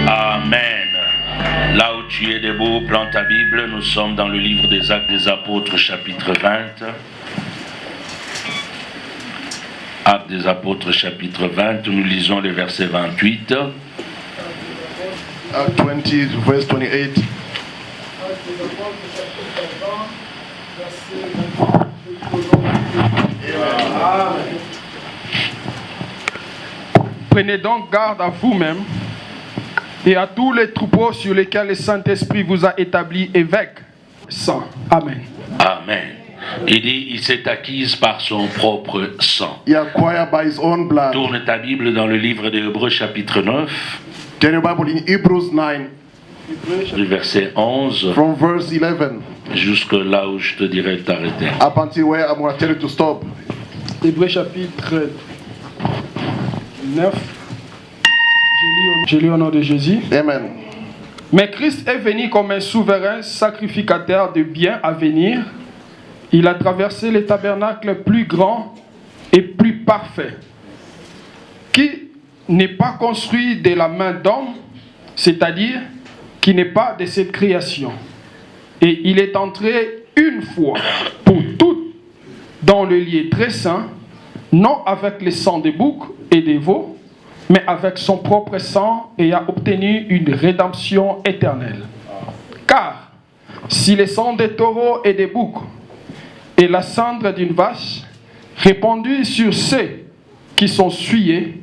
Amen. Là où tu es debout, prends ta Bible. Nous sommes dans le livre des Actes des Apôtres, chapitre 20. Actes des Apôtres, chapitre 20. Nous lisons le verset 28. Acts 20, verse 28. Prenez donc garde à vous-même et à tous les troupeaux sur lesquels le Saint-Esprit vous a établi évêque. Sang. Amen. Amen. Il dit, il s'est acquis par son propre sang. He acquired by his own blood. Tourne ta Bible dans le livre des Hébreux, chapitre 9. Turn your Bible in Hebrews 9, Du verset 11 from verse 11, jusque là où je te dirai de t'arrêter. up until where I'm going to tell you to stop. Hébreux chapitre 9. Je lis au nom de Jésus. Amen. Mais Christ est venu comme un souverain sacrificateur de biens à venir. Il a traversé les tabernacles plus grands et plus parfaits, qui n'est pas construit de la main d'homme, c'est-à-dire qui n'est pas de cette création. Et il est entré une fois pour toutes dans le lieu très saint, non avec le sang des boucs et des veaux, mais avec son propre sang, et a obtenu une rédemption éternelle. Car si le sang des taureaux et des boucs et la cendre d'une vache répandue sur ceux qui sont souillés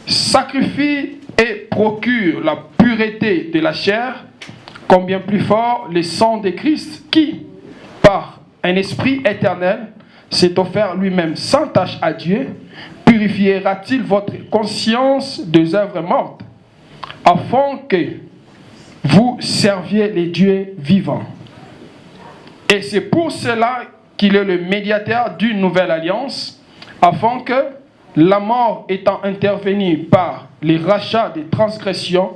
sacrifie et procure la pureté de la chair, combien plus fort le sang de Christ qui, par un esprit éternel, s'est offert lui-même sans tache à Dieu, purifiera-t-il votre conscience des œuvres mortes, afin que vous serviez les dieux vivants. Et c'est pour cela qu'il est le médiateur d'une nouvelle alliance, afin que, la mort étant intervenue par les rachats des transgressions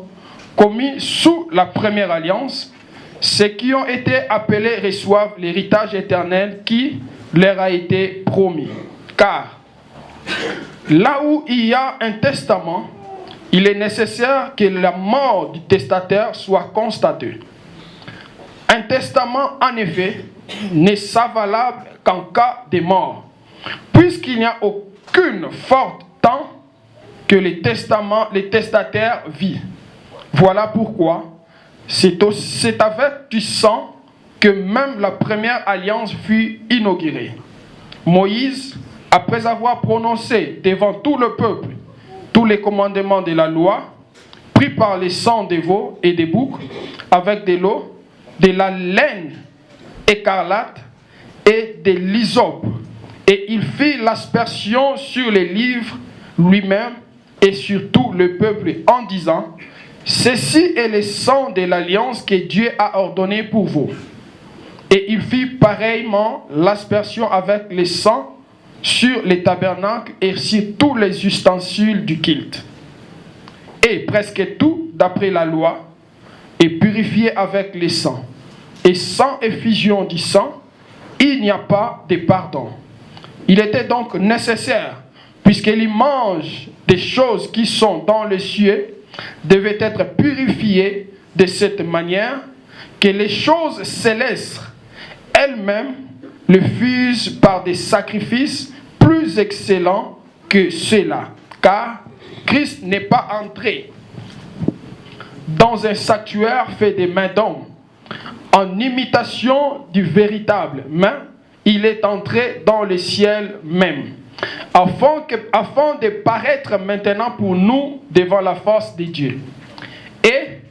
commis sous la première alliance, ceux qui ont été appelés reçoivent l'héritage éternel qui leur a été promis. Car là où il y a un testament, il est nécessaire que la mort du testateur soit constatée. Un testament, en effet, n'est valable qu'en cas de mort, puisqu'il n'y a aucune forte temps que le testataire vit. Voilà pourquoi c'est avec du sang que même la première alliance fut inaugurée. Moïse, après avoir prononcé devant tout le peuple tous les commandements de la loi, pris par les sangs des veaux et des boucs, avec de l'eau, de la laine écarlate et de l'hysope, et il fit l'aspersion sur les livres lui-même et sur tout le peuple en disant: ceci est le sang de l'alliance que Dieu a ordonné pour vous. Et il fit pareillement l'aspersion avec le sang sur les tabernacles et sur tous les ustensiles du culte. Et presque tout, d'après la loi, est purifié avec le sang. Et sans effusion du sang, il n'y a pas de pardon. Il était donc nécessaire, puisqu'il mange des choses qui sont dans les cieux, devait être purifié de cette manière que les choses célestes elles-mêmes le fusent par des sacrifices plus excellents que ceux-là. Car Christ n'est pas entré dans un sanctuaire fait des mains d'hommes, en imitation du véritable, mais il est entré dans le ciel même, afin de paraître maintenant pour nous devant la face de Dieu. Et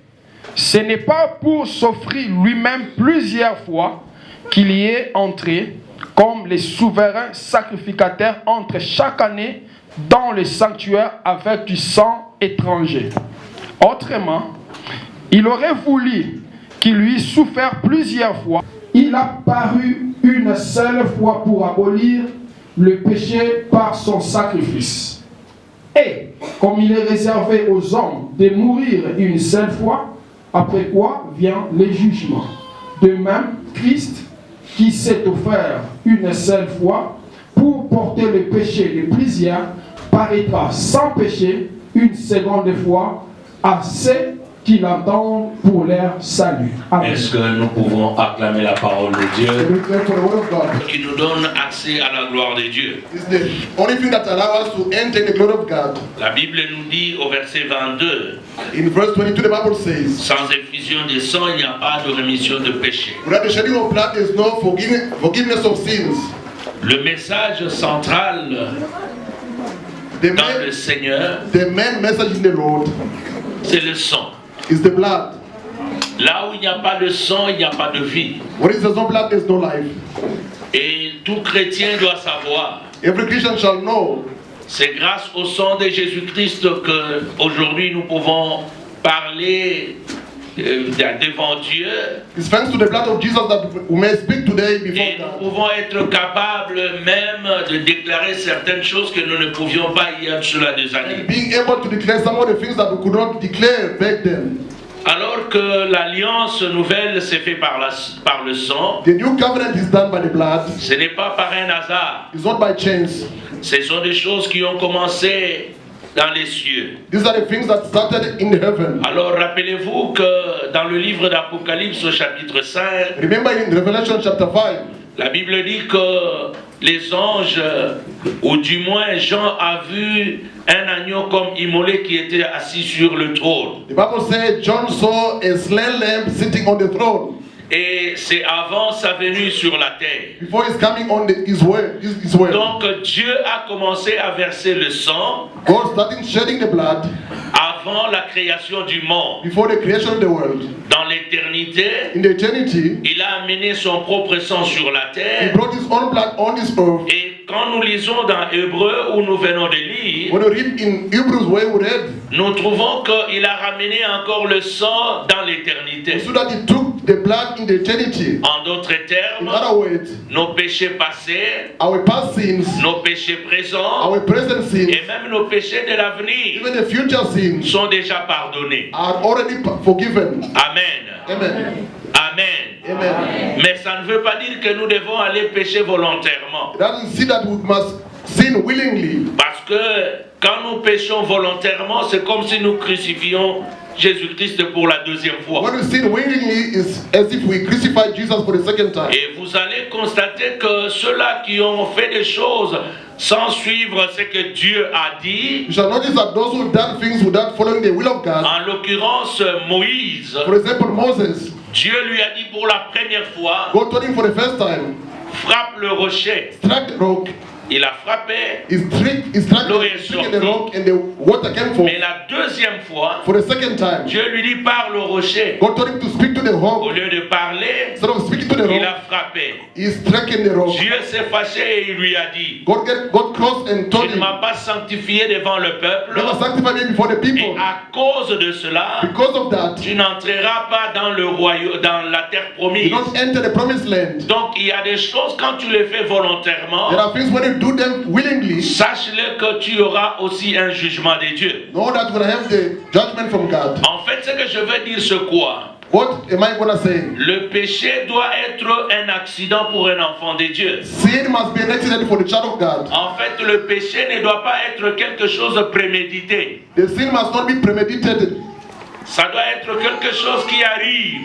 ce n'est pas pour s'offrir lui-même plusieurs fois qu'il y est entré, comme les souverains sacrificateurs entrent chaque année dans le sanctuaire avec du sang étranger. Autrement, il aurait voulu qu'il lui souffert plusieurs fois. Il a paru une seule fois pour abolir le péché par son sacrifice. Et comme il est réservé aux hommes de mourir une seule fois, après quoi vient le jugement. De même, Christ, qui s'est offert une seule fois pour porter le péché des plusieurs, paraîtra sans péché une seconde fois à ceux qui l'attendent pour leur salut. Amen. Est-ce que nous pouvons acclamer la parole de Dieu We pray for the word of God. qui nous donne accès à la gloire de Dieu? It's the only thing that allows us to enter the glory of God. La Bible nous dit au verset 22, In verse 22, the Bible says, sans effusion de sang, il n'y a pas de rémission de péché. without the shedding of blood, there is no forgiveness of sins. Le message central The dans le Seigneur, main message in the Lord c'est le sang. is the blood. Là où il n'y a pas de sang, il n'y a pas de vie. Where is there's no blood, there's no life. Et tout chrétien doit savoir, Every Christian shall know c'est grâce au sang de Jésus-Christ que aujourd'hui nous pouvons parler devant Dieu. it's thanks to the blood of Jesus that we may speak today before Et nous God. pouvons être capables même de déclarer certaines choses que nous ne pouvions pas il y a de cela des années. And being able to declare some of the things that we could not declare back then. Alors que l'alliance nouvelle s'est faite par le sang, The new covenant is done by the blood. ce n'est pas par un hasard. It's not by chance. Ce sont des choses qui ont commencé dans les cieux. These are the things that started in heaven. Alors rappelez-vous que dans le livre d'Apocalypse au chapitre 5, Remember in Revelation chapter 5, la Bible dit que les anges, ou du moins Jean a vu un agneau comme immolé qui était assis sur le trône. the Bible says John saw a slain lamb sitting on the throne Et c'est avant sa venue sur la terre. before he's coming on his way. Donc Dieu a commencé à verser le sang God started shedding the blood avant la création du monde. before the creation of the world. Dans l'éternité, In the eternity, il a amené son propre sang sur la he terre. brought his own blood on this earth. Et quand nous lisons dans Hébreu, où nous venons de lire, When you read in Hebrews where we read, nous trouvons qu'il a ramené encore le sang dans l'éternité. so that he took the blood in the eternity. En d'autres In termes, other words, nos péchés passés, our past sins, nos péchés présents our present sins, et même nos péchés de l'avenir even the future sins sont déjà pardonnés. are already forgiven. Amen. Amen. Amen. Amen. Mais ça ne veut pas dire que nous devons aller pécher volontairement. It doesn't see that we must sin willingly. Parce que quand nous péchons volontairement, c'est comme si nous crucifions Jésus-Christ pour la deuxième fois. When we sin willingly is as if we crucify Jesus for the second time. Et vous allez constater que ceux-là qui ont fait des choses sans suivre ce que Dieu a dit, You shall notice that those who done things without following the will of God, en l'occurrence Moïse, for example Moses, Dieu lui a dit pour la première fois, God told him for the first time, frappe le rocher. strike the rock. Il a frappé, He struck L'eau est the rock and the water came forth. mais la deuxième fois, For the second time, Dieu lui dit parle au rocher. God told him to speak to the Au rock. lieu de parler, Instead of speaking to the il rock, a frappé. he struck in the rock. Dieu s'est fâché et il lui a dit, God crossed and told tu ne him, m'as pas sanctifié devant le peuple, never sanctify me before the et people. à cause de cela, Because of that, tu n'entreras pas dans le royaume, dans la terre you promise. don't enter the promised land. Donc il y a des choses quand tu les fais volontairement, There are things when you do them willingly, sache-le que tu auras aussi un jugement de Dieu. know that you're going to have the judgment from God. En fait, ce que je veux dire, c'est quoi? What am I going to say? Le péché doit être un accident pour un enfant de Dieu. Sin must be an accident for the child of God. En fait, le péché ne doit pas être quelque chose de prémédité. The sin must not be premeditated. Ça doit être quelque chose qui arrive,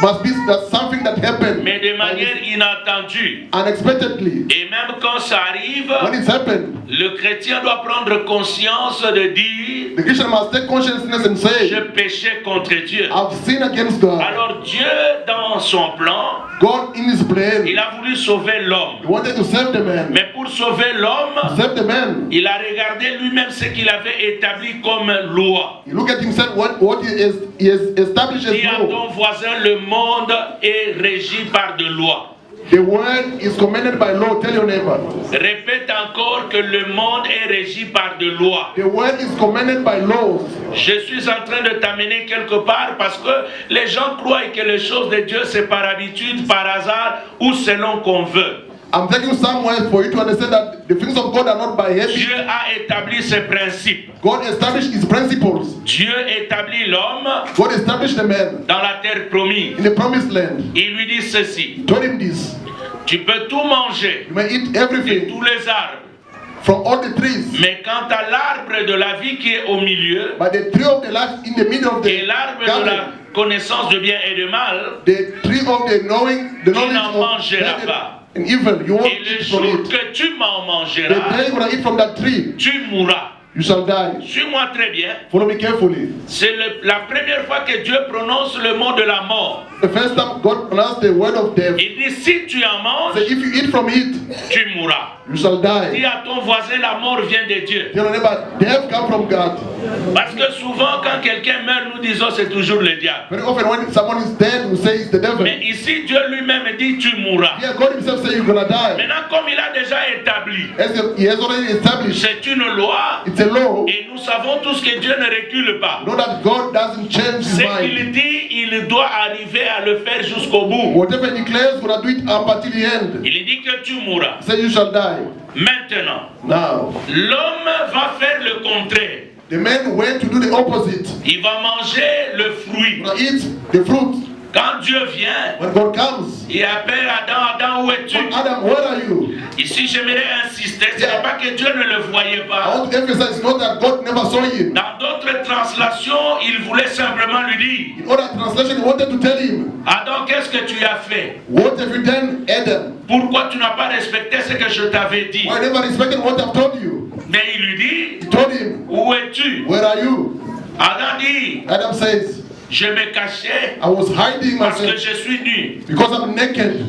Must be that something that happened mais de manière inattendue. unexpectedly. Et même quand ça arrive, When it's happened, le chrétien doit prendre conscience de dire, the Christian must take consciousness and je say, péchais contre Dieu. I've sinned against God. Alors Dieu, dans son plan, God in his plan, il a voulu sauver l'homme. he wanted to save the man. Mais pour sauver l'homme, Save the man. il a regardé lui-même ce qu'il avait établi comme loi. He look at himself, what he has established Dis à as law. ton voisin, le monde est régi par de lois. The word is commanded by law. Tell your neighbor. Répète encore que le monde est régi par de lois. The word is commanded by laws. Je suis en train de t'amener quelque part parce que les gens croient que les choses de Dieu c'est par habitude, par hasard ou selon qu'on veut. I'm taking you somewhere for you to understand that the things of God are not by habit. Dieu a établi ses principes. God established his principles. Dieu établit l'homme God established the man dans la terre promise. in the promised land. Il lui dit ceci. Told him this. Tu peux tout manger, You may eat de everything tous les arbres. from all the trees. Mais quant à l'arbre de la vie qui est au milieu, But the tree of the life in the middle of et the l'arbre de garden, la connaissance de bien et de mal, the tree of the knowing, the knowledge n'en of mangeras good pas. and evil, you won't Et le eat from jour it. que tu m'en The mangeras, day you're going to eat from that tree, tu mourras. you shall die. Suis-moi très bien. Follow me carefully. C'est la première fois que Dieu prononce le mot de la mort. The first time God pronounced the word of death, Il dit, si tu en say manges, if you eat from it, tu mourras. you shall Dis die. à ton voisin, la mort vient de Dieu. Tell your neighbor, death come from God. Parce que souvent, quand quelqu'un meurt, nous disons c'est toujours le diable. Very often when someone is dead, we say it's the devil. Mais ici, Dieu lui-même dit, tu mourras. Yeah, God himself say you're going to die. Maintenant, comme il a déjà établi, He has already established. c'est une loi, It's a law. et nous savons tous que Dieu ne recule pas. Know that God doesn't change his Ce mind. qu'il dit, il doit arriver à le faire jusqu'au bout. Whatever he declares, we're going to do it up until the end. Il dit que tu mourras. Say you shall die. Maintenant, Now, l'homme va faire le contraire. the man went to do the opposite. Il va manger le fruit. He's going to eat the fruit. Quand Dieu vient, When God comes, il appelle Adam, Adam, où es-tu? Adam, where are you? Ici, j'aimerais insister, ce n'est pas que Dieu ne le voyait I pas. want to emphasize not that God never saw him. Dans d'autres translations, il voulait simplement lui dire, In other translation, he wanted to tell him, Adam, qu'est-ce que tu as fait? what have you done, Adam? Pourquoi tu n'as pas respecté ce que je t'avais dit? Why never respected what I've told you? Mais il lui dit, He told him, où es-tu? where are you? Adam dit, Adam says, je me cachais I was hiding parce que myself je suis nu. because I'm naked.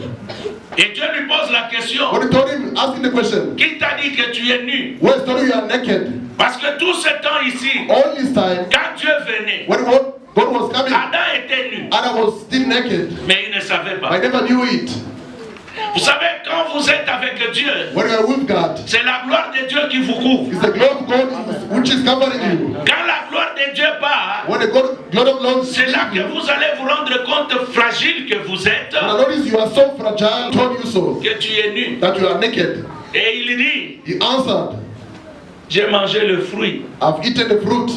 Et Dieu lui pose la question, When he told him, asking the question, qui t'a dit que tu es nu? where's told you are naked? Parce que tout ce temps ici, All this time, quand Dieu venait, when God was coming, Adam était nu, Adam was still naked. mais il ne savait I pas. never knew it. Vous savez, quand vous êtes avec Dieu, When you are with God, c'est la gloire de Dieu qui vous couvre. it's the glory of God which is covering you. Quand la gloire de Dieu part, When the glory of God c'est là que vous allez vous rendre compte fragile que vous êtes, and I notice you are so fragile, told you so, que tu es nu. that you are naked. Et il dit, He answered, j'ai mangé le fruit I've eaten the fruit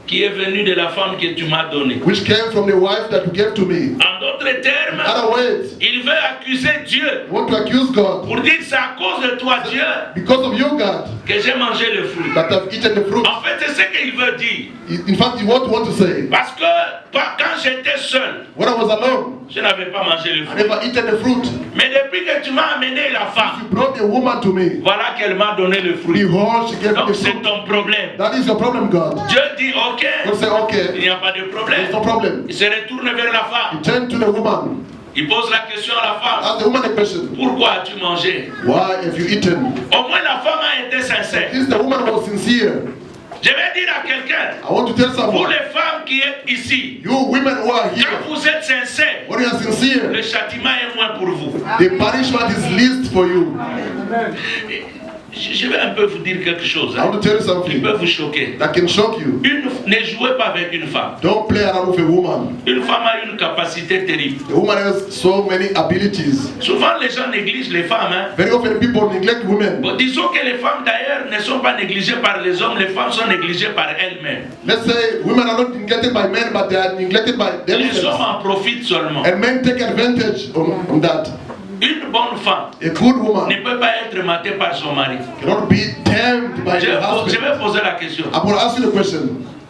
qui est venu de la femme que tu m'as donnée. which came from the wife that you gave to me. En d'autres termes, In other words, il veut accuser Dieu you want to accuse God pour dire c'est à cause de toi, Dieu, because of you, God, que j'ai mangé le fruit. that I've eaten the fruit. En fait, c'est ce qu'il veut dire. In fact, what you want to say, Parce que quand j'étais seul, when I was alone, je n'avais pas mangé le I fruit. never eaten the fruit. Mais depuis que tu m'as amené la You femme, brought the woman to me. voilà qu'elle m'a donné le fruit. Behold, she gave me Donc the c'est fruit. ton problème. That is your problem, God. Dieu dit ok, God say, il okay, n'y a pas de there's problème. no problem. Il se retourne vers la He femme. turned to the woman. Il pose la question à la femme. Ask the woman a question. Pourquoi as-tu mangé? Why have you eaten? Au moins la femme a été sincère. Since the woman was sincere, Je vais dire à quelqu'un, I want to tell vous someone, les femmes qui êtes ici, you women who are quand here, vous êtes sincères, when you are sincere, le châtiment est moins pour vous. the punishment is least for you. Je vais un peu vous dire quelque chose I want to tell you qui something peut vous choquer. that can shock you. Ne jouez pas avec une femme. Don't play around with a woman. Une femme a une capacité terrible. The woman has so many abilities. Souvent les gens négligent les femmes. Hein. Very often people neglect women. Bon, disons que les femmes d'ailleurs ne sont pas négligées par les hommes, les femmes sont négligées par elles-mêmes. Let's say women are not neglected by men, but they are neglected by Les hommes themselves. en profitent seulement. And men take advantage on that. Une bonne femme A good ne woman peut pas être matée par son mari. cannot be tamed by Je her vais husband. poser la question. I'm going to ask you the question.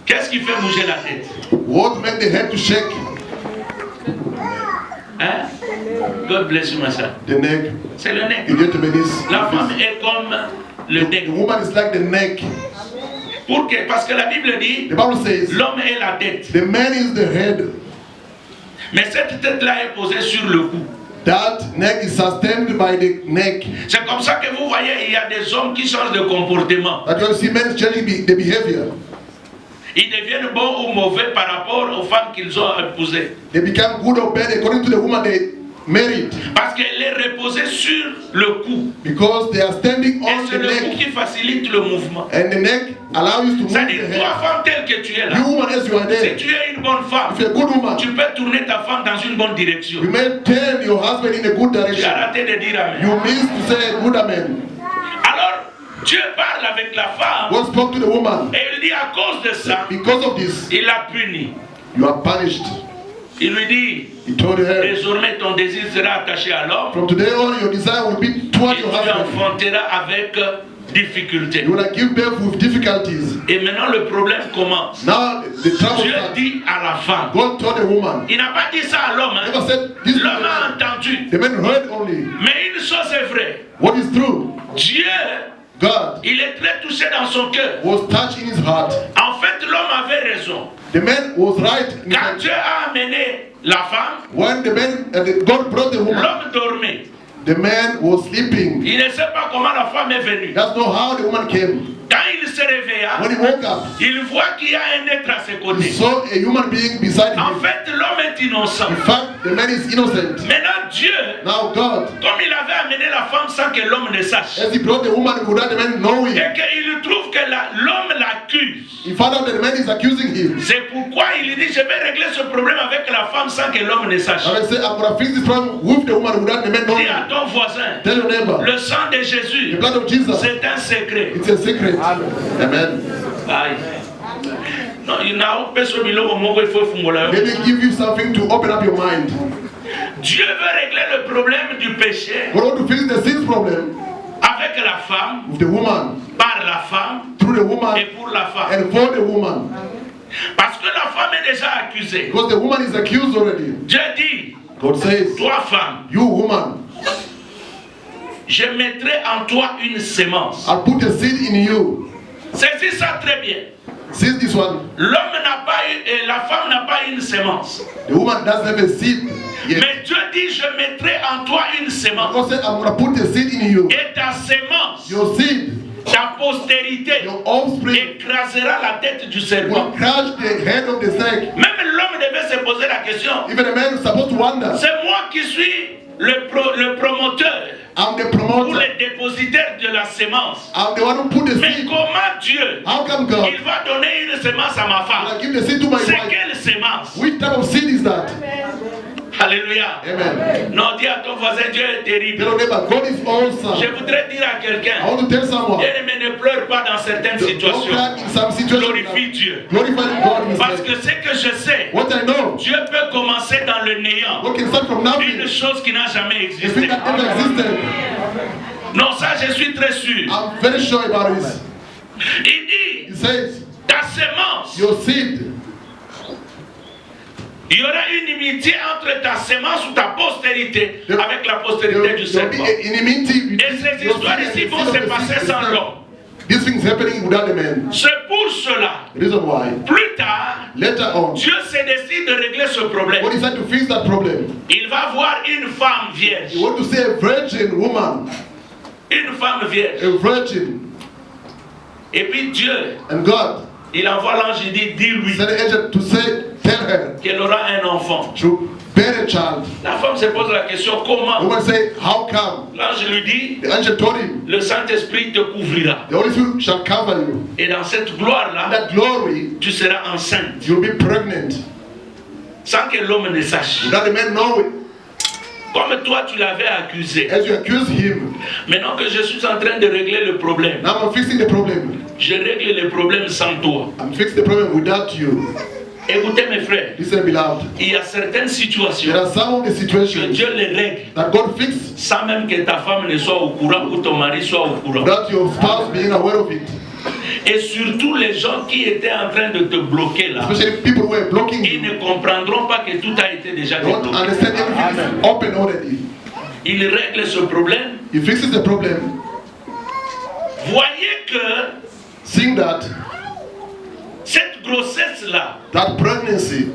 Qu'est-ce qui fait bouger la tête? What makes the head to shake? Hein? God bless you, my son. The neck. C'est le nez. You get to be this. La femme est comme le nez. The woman is like the neck. Parce que la Bible dit, The Bible says l'homme est la tête. the man is the head. Mais cette tête-là est posée sur le cou. That neck is sustained by the neck. C'est comme ça que vous voyez, il y a des hommes qui changent de comportement. That you see men changing the behavior. Ils deviennent bons ou mauvais par rapport aux femmes qu'ils ont épousées. They become good or bad according to the woman they married. Parce qu'elle est reposée sur le cou. Because they are standing Et on c'est the le cou neck. qui facilite le mouvement. And the neck allows you to move C'est-à-dire, the toi, head. femme telle que tu es là, You woman as you are si there. tu es une bonne femme, If you're a good woman, tu peux tourner ta femme dans une bonne direction. you may turn your husband in a good Tu as direction. raté de dire amen. You miss to say good amen. Alors, Dieu parle avec la femme God spoke to the woman. et il dit à cause de ça, Because of this, il l'a puni. you are punished. Il lui dit, He told her, désormais ton désir sera attaché à l'homme from today on, your desire will be et toward tu your husband. enfanteras avec difficulté. You will give birth with difficulties. Et maintenant le problème commence. Now the trouble Dieu starts. dit à la femme, God told the woman. il n'a pas dit ça à l'homme, Never hein. said this. to L'homme a the man. entendu. The man heard only. Mais une chose est vraie, What is true? Dieu, God il est très touché dans son cœur. was touched in his heart. En fait, l'homme avait raison. The man was right. In Quand his Dieu a amené la femme, when the man, God brought the woman, l'homme dormait. the man was sleeping. Il ne sait pas comment la femme est venue. That's not how the woman came. Quand il se réveilla, When he woke up, il voit qu'il y a un être à ses he côtés. saw a human being beside En him. fait, l'homme est innocent. In fact, the man is innocent. Maintenant, Dieu, Now God, comme il avait amené la femme sans que l'homme ne sache, as he brought the woman without the man knowing, et qu'il trouve que l'homme l'accuse. he found out that the man is accusing him. C'est pourquoi il dit, je vais régler ce problème avec la femme sans que l'homme ne sache. And I say, I'm going to fix this problem with the woman without the man knowing. Dis à ton voisin, Tell your neighbor, le sang de the Jésus, blood of Jesus, c'est un secret. it's a secret. Amen. Aïe. Non, il n'y a personne qui il faut fumbola. Let me give you something to open up your mind. Dieu veut régler le problème du péché God wants to fix the sin problem avec la femme, with the woman, par la femme through the et woman, pour la femme. and for the woman. Parce que la femme est déjà accusée. Because the woman is accused already. Dieu dit, God says, toi femme, you woman, je mettrai en toi une sémence. I'll put a seed in you. Saisis ça très bien. See this one. L'homme n'a pas eu, et la femme n'a pas une sémence. The woman doesn't have a seed yet. Mais Dieu dit, je mettrai en toi une sémence. God said, I'm going to put a seed in you. Et ta sémence, Your seed, ta postérité, your offspring, écrasera la tête du serpent. will crush the head of the snake. Même l'homme devait se poser la question. Even a man is supposed to wonder, C'est moi qui suis le promoteur I'm the ou promoter. le dépositaire de la sémence. I'm the one who put the Mais seed. comment Dieu, How come God il va donner une sémence à ma will femme? I give the seed to my C'est wife? quelle sémence? Which type of seed is that? Alléluia. Amen. Non, dis à ton voisin, Dieu est terrible. Tell your neighbor, God is Je awesome. voudrais dire à I quelqu'un, want to tell someone, bien-aimé, ne pleure pas dans certaines don't situations. cry in some situations. Glorifie Dieu. Glorify God in His Parce name. que ce que je sais, What I know, Dieu peut commencer dans le néant. God can start from nothing. Une chose qui n'a jamais A thing existé. that never existed. Non, ça je suis très sûr. I'm very sure about this. Il dit, He says, ta sémence, your seed, il y aura une inimitié entre ta sémence ou ta postérité avec la postérité there du will be serpent. an enmity Et ces your histoires seed and ici the vont seed of se the passer seed. sans l'homme. These things happening without the man. C'est pour cela, Reason why, plus tard, later on, Dieu se décide de régler ce problème. God decided to fix that problem. Il va voir une femme vierge. You want to see a virgin woman, Une femme vierge. a virgin, Et puis Dieu, and God il envoie l'ange, il dit, dis-lui sent an angel to say, tell her, qu'elle aura un enfant. to bear a child. La femme se pose la question, The comment? woman say, how come? L'ange lui dit, The angel told him, le Saint-Esprit te couvrira. the Holy Spirit shall cover you. Et dans cette gloire-là, That glory, tu seras enceinte. you'll be pregnant. Sans que l'homme ne sache. Without the man know it. Comme toi, tu l'avais accusé. As you accuse him, Maintenant que je suis en train de régler le problème, now I'm fixing the problem. je règle le problème sans toi. I'm fixing the problem without you. Écoutez mes frères, Listen, beloved. il y a certaines situations There are some of the que situations Dieu les règle that God fixed sans même que ta femme ne soit au courant ou ton mari soit au courant. without your spouse being aware of it. Et surtout les gens qui étaient en train de te bloquer là, Especially people who are blocking ils you. ne comprendront pas que tout a été déjà Don't débloqué. understand everything is open already. Il règle ce problème. He fixes the problem. Voyez que Seeing that cette grossesse-là, that pregnancy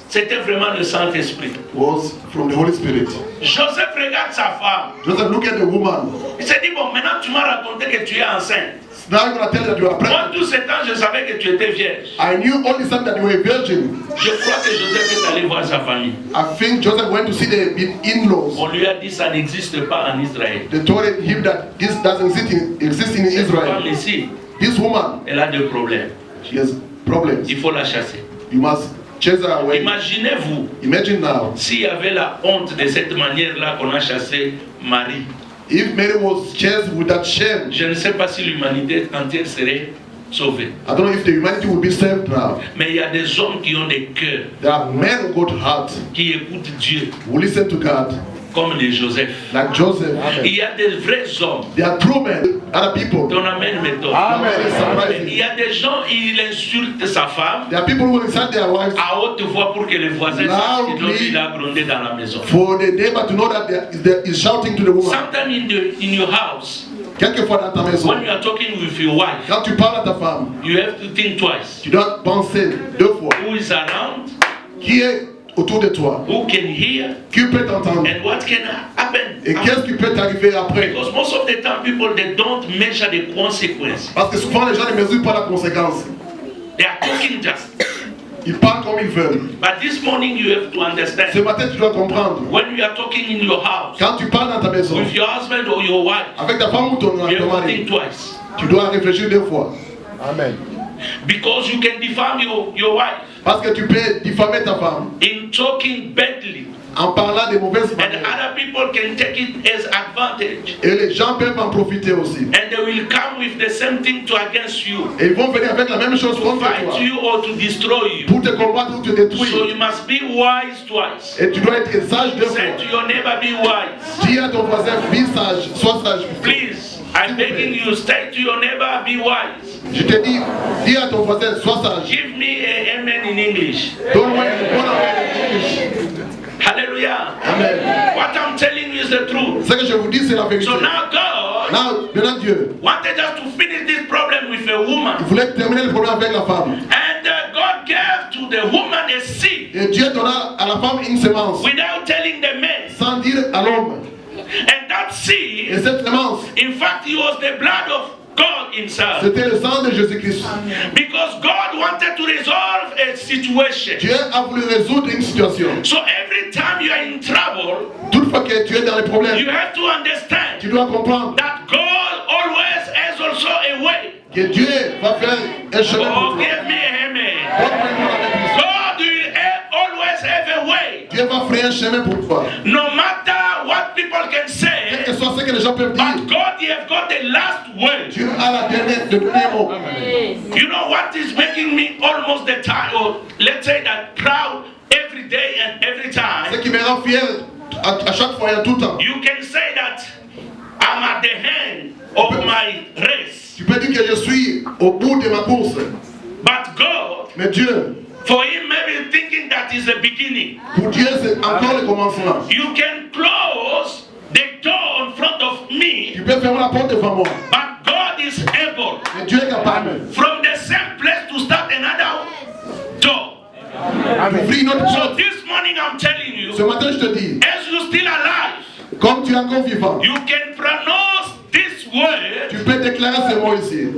c'était vraiment le Saint-Esprit. was from the Holy Spirit. Joseph regarde sa femme. Joseph look at the woman. Il s'est dit, bon, maintenant tu m'as raconté que tu es enceinte. Now you're going to tell that you are Moi, pregnant. tout ce temps, je savais que tu étais vierge. I knew all the time that you were a virgin. Je crois que Joseph est allé voir sa famille. I think Joseph went to see the in-laws. On lui a dit, ça n'existe pas en Israël. They told him that this doesn't exist in Cette femme Israel. ici, This woman, elle a des problèmes. she has problems. Il faut la chasser. You must chase her away. Imaginez-vous Imagine now, s'il y avait la honte de cette manière-là qu'on a chassé Marie. if Mary was chased with that shame, Je ne sais pas si l'humanité entière serait sauvés. I don't know if the humanity will be saved now. Mais il y a des hommes qui ont des cœurs, There are men who got heart, qui écoutent Dieu, who listen to God, comme les Joseph. like Joseph. Il y a des vrais hommes. They are true men, other people. Ton amen m'étonne. Amen. It's Il surprising. y a des gens, ils insultent sa femme There are people who will insult their wives à haute voix pour que les voisins sachent que donc il a grondé dans la maison. for the neighbor to know that is shouting to the woman. Sometimes in your house, Quelquefois dans ta maison, when you are talking with your wife, quand tu parles à ta femme, you have to think twice. tu dois penser 2 fois. Who is around? Qui est autour de toi? Who can hear? Qui peut t'entendre? And what can happen? Et qu'est-ce qui peut t'arriver après? Because most of the time people, they don't measure the consequence. Parce que souvent les gens ne mesurent pas la conséquence. They are talking just. Ils parlent comme ils veulent. But this morning you have to Ce understand. matin, tu dois comprendre. When you are talking in your house, Quand tu parles dans ta maison, with your husband or your wife, avec ta femme ou ton you have to mari, think twice. tu dois réfléchir 2 fois. Amen. Because you can defame your wife Parce que tu peux diffamer ta femme in talking badly. en parlant de mauvaises And manières. other people can take it as advantage. Et les gens peuvent en profiter aussi. And they will come with the same thing to against you. Et ils vont venir avec la même chose To contre fight toi. you or to destroy you. Pour te combattre ou te So détruire. you must be wise twice. Et tu dois être sage 2 Say to fois. your neighbor, be wise. Dis à ton voisin, vis sage, sois sage. Please, I'm begging you, say to your neighbor, be wise. Je te dis à ton voisin, sois sage. Give me a amen in English. Donne-moi une bonne amen. Hallelujah. Amen. What I'm telling you is the truth. Ce que je vous dis, c'est la vérité. So now God Maintenant Dieu, wanted us to finish this problem with a woman. il voulait terminer le problème avec la femme. And God gave to the woman a seed Et Dieu donna à la femme une semence, without telling the man. sans dire à l'homme. And that Et seed, cette semence, in fact, it was the blood of God himself. c'était le sang de Jésus-Christ. Because God wanted to resolve a situation. Dieu a voulu résoudre une situation. So every time you are in trouble, Toutefois que tu es dans les problèmes, you have to understand tu dois comprendre that God always has also a way. que Dieu va faire un chemin pour Oh, toi. give me a amen. Donne-moi avec lui. God will always have a way. Dieu va faire un chemin pour toi. No matter what people can Quel say, que soit ce que les gens peuvent but dire, God, He has got the last word. Dieu a le dernier mot. You know what is making me almost the time, or let's say that proud every day and every Ce time? qui me rend fier à chaque fois et à tout temps. You can say that I'm at the end of my race. Tu peux dire que je suis au bout de ma course. But God, Mais Dieu, for Him maybe thinking that is the beginning. pour Dieu, c'est encore le commencement. You can close the door in front of me, Tu peux fermer la porte devant moi. but God is able Mais Dieu est capable from the same place to start another door. d'ouvrir une autre So porte. this morning I'm telling Ce you, matin, je te dis, as you're still alive, comme tu es encore vivant, you can pronounce this word tu peux déclarer ce mot ici.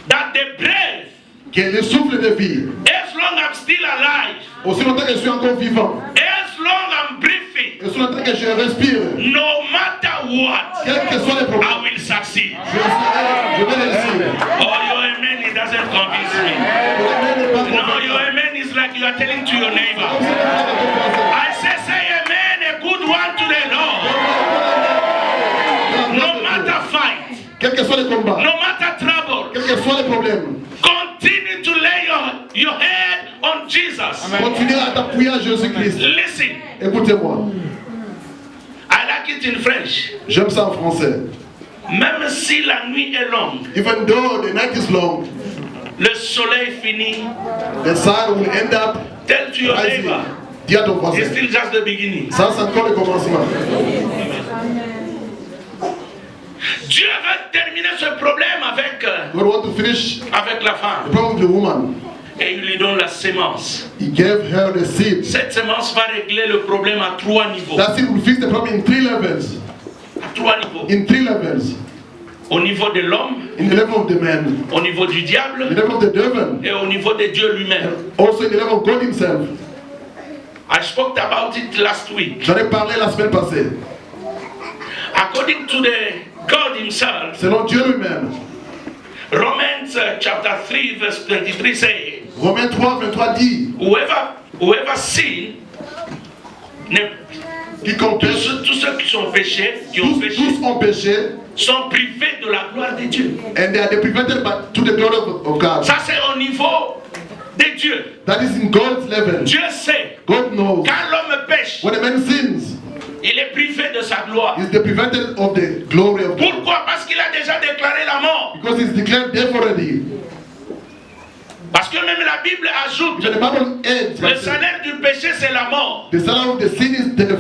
that the breath, Que le souffle de vie, as long I'm still alive, aussi longtemps que je suis encore vivant, as long I'm breathing, et aussi longtemps que je respire, no matter what, quels que soient les problèmes, I will succeed. je vais réussir. Oh, your amen, it doesn't convince me. No, your amen is like you are telling to your neighbor. I say amen, a good one to the Lord. No matter fight, Quels que soient les combats, no matter trouble, quels que soient les problèmes, continue to lay your head on Jesus. continue à t'appuyer à Jésus-Christ. Listen, Écoutez-moi, I like it in French. j'aime ça en français. Même si la nuit est longue, Even though the night is long, le soleil finit, the sun will end up tell to your rising. neighbor, Dis à ton it's voisin. still just the beginning. Ça, c'est encore le commencement. Dieu va terminer ce problème avec God want to finish la the femme. problem with the woman. Et il lui donne la sémence. He gave her the seed. Cette sémence va régler le problème à 3 niveaux. That seed will fix the problem in 3 levels. À 3 niveaux. In 3 levels. Au niveau de l'homme, In the level of the man, au niveau du the diable level of the devil, et au niveau de Dieu lui-même. also in the level of God himself. I spoke about it last week. J'en ai parlé la semaine passée. According to the God himself, Selon Dieu lui-même, Romans chapter 3 verse 23 says, Romains 3, 23 dit, whoever sin ne quiconque pêche, Tous ceux qui sont péchés, qui ont péché, tous ont péché, sont privés de la gloire de Dieu. and they are prevented by, to the glory of God. Ça, c'est au niveau de Dieu. That is in God's level. Dieu sait, God knows. quand l'homme pêche, When a man sins, il est privé de sa gloire. he's prevented of the glory of God. Pourquoi? Parce qu'il a déjà déclaré la mort. Because he's declared death already. Parce que même la Bible ajoute, Even the Bible ends by le saying, salaire du péché, c'est la mort. the salary of the sin is death.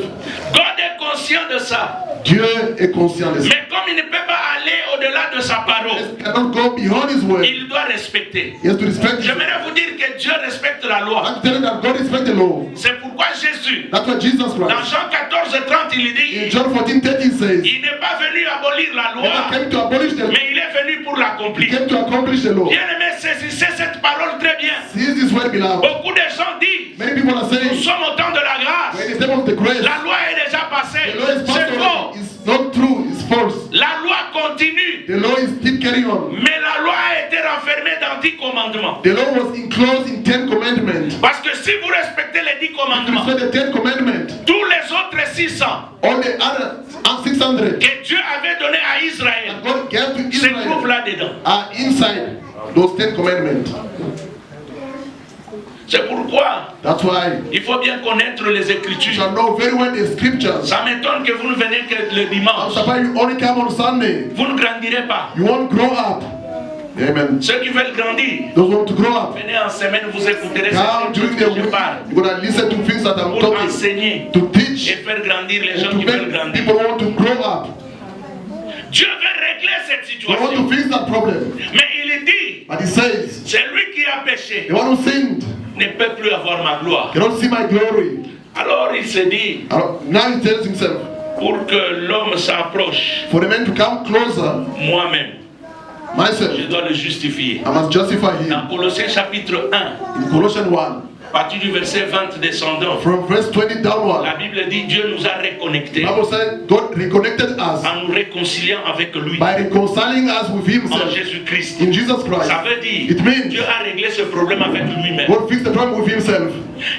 God est conscient de ça. Dieu est conscient de ça. Mais comme il ne peut pas aller au-delà de sa parole, He cannot go beyond his word. il doit respecter. He has to respect. J'aimerais vous dire que Dieu respecte la I loi. have to tell you that God respects the law. C'est pourquoi Jésus, That's what Jesus dans Christ. Jean 14:30, il In dit, John 14:30 says, il n'est pas venu abolir la never loi, came to abolish the law. mais il est venu pour He l'accomplir. came to accomplish the law. Bien aimé, saisissez cette parole très bien. Seize this word, beloved. Beaucoup de gens disent, Many people are nous saying, sommes au temps de la grâce. when the time of the grace, La loi est déjà passée. the law is passed C'est faux. already. It's not true. It's false. La loi continue. The law is still carrying on. Mais la loi a été renfermée dans 10 commandements. The law was enclosed in 10 commandments. Parce que si vous respectez les 10 If you commandements, respect the 10 commandments, tous les autres 600 all the other 600 que Dieu avait donné à Israël that God gave to se trouvent Israel là-dedans. are inside those 10 commandments. C'est pourquoi That's why il faut bien connaître les you Écritures. shall know very well the scriptures. Ça m'étonne que vous ne venez que le I'm dimanche. surprised you only come on Sunday. Vous ne grandirez pas. You won't grow up. Amen. Ceux qui veulent grandir, Those who want to grow up, venez en semaine, vous écouterez come certaines during choses the que je week. parle. You're going to listen to things that I'm Pour talking, enseigner to et teach, faire grandir les gens and qui to veulent make grandir. people who want to grow up. Dieu veut régler cette They want situation. to fix that problem. Mais il dit, But he says, c'est lui qui a péché, the one who sinned ne peut plus avoir ma gloire. cannot see my glory. Alors il se dit, Now he tells himself, pour que l'homme s'approche, for the man to come closer, moi-même, myself, je dois le justifier. I must justify him. Dans Colossiens chapitre 1, In Colossians 1, à partir du verset 20 descendant, from verse 20 la downward, Bible dit Dieu nous a the reconnectés Bible said God reconnected us en nous réconciliant avec lui by reconciling us with en himself Jésus-Christ. in Jesus Christ. Ça veut dire It means Dieu a réglé ce problème avec lui-même. God fixed the problem with himself.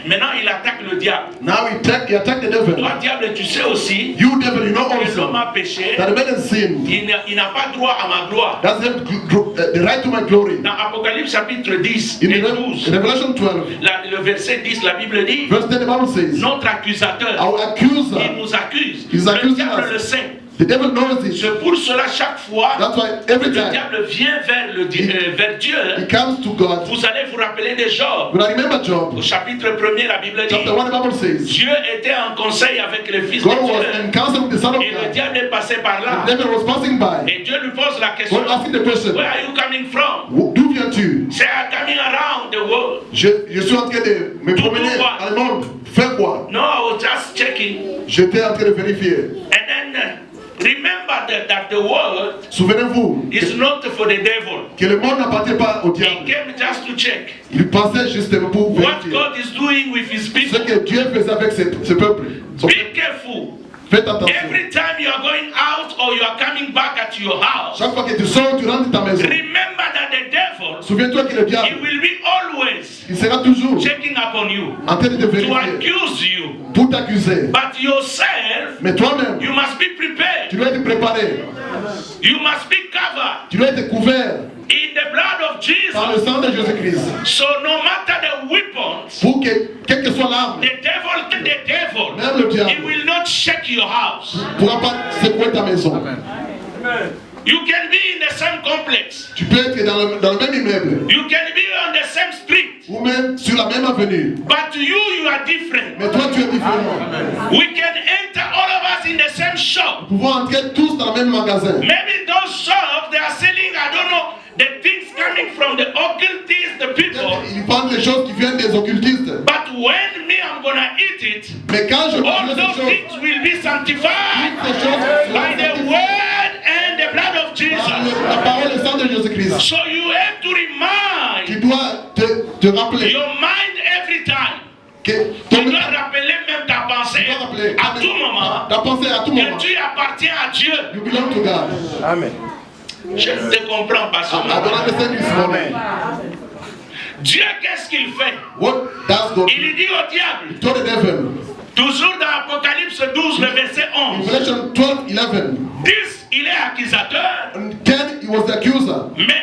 Maintenant, il attaque le diable. Now he attacked the devil. Toi, diable, tu sais aussi You devil, you know que l'homme also a péché. that the man has sinned. Il n'a pas droit à ma gloire. That's the right to my glory. Dans Apocalypse chapitre 10 In et 12, Revelation 12, le verset 10, la Bible dit, verse 10, the Bible says, notre accusateur, our il accuser, nous accuse. He's Le accusing diable us. le sait. the devil knows it. C'est pour cela, chaque fois, That's why every le time diable vient vers Dieu. he comes to God, Vous allez vous rappeler de Job. when I remember Job, Au chapitre 1er, la Bible dit, chapter 1, the Bible says, Dieu était en conseil avec le Fils de God was Dieu. in counsel with the Son of Et le God. diable est passé par là. The devil was passing by. Et Dieu lui pose la question, God asking the question, where are you coming from? d'où viens-tu? Say, I'm coming around the world. Je suis en train de me promener quoi? dans le monde. Fais quoi? No, I was just checking. J'étais en train de vérifier. And then remember that the world Souvenez-vous is not for the devil. que le monde n'appartient pas au He diable. came just to check Il pensait justement pour what vérifier God is doing with his ce people. que Dieu faisait avec ce peuple. Be careful. Faites attention. Every time you are going out or you are coming back at your house, Chaque fois que tu sors, tu rentres dans ta maison. remember that the devil, Souviens-toi que le he diable, will be always il sera toujours checking upon you en train de te to vérifier accuse you. pour t'accuser. But yourself, Mais toi-même, you must be prepared. tu dois être préparé. You must be covered Tu dois être couvert in the blood of par le Jesus. sang de Jésus-Christ. So no matter the weapons, Pour que, quelle que soit l'arme, the devil, même le he diable will not shake your house. ne pourra pas secouer ta maison. You can be in the same complex. Tu peux être dans le même immeuble You can be on the same street. ou même sur la même avenue. But you are different. Mais toi, tu es différent. We can enter all of us in the same shop. Nous pouvons entrer tous dans le même magasin. Maybe those shops, they are selling, I don't know, the things coming from the occultists, the people. Ils vendent les choses qui viennent des occultistes. But when me, I'm going to eat it, Mais quand je all mange those ces choses, things will be sanctified ces choses by the word and the blood of par Jesus. la parole et le sang de Jésus-Christ. So you have to Tu remind dois te rappeler your mind every time. que Tu ton dois rappeler même ta pensée tu dois rappeler à tout moment ta pensée à tout moment. que tu appartiens à Dieu. You belong to God. Amen. Je ne te comprends pas ce I don't moment. understand this morning. Dieu, qu'est-ce qu'il fait? What does God do? Il dit au diable, He told the devil, Toujours dans Apocalypse 12, le verset 11. Revelation 12:11. 10, il est accusateur. And 10, he was the accuser. Mais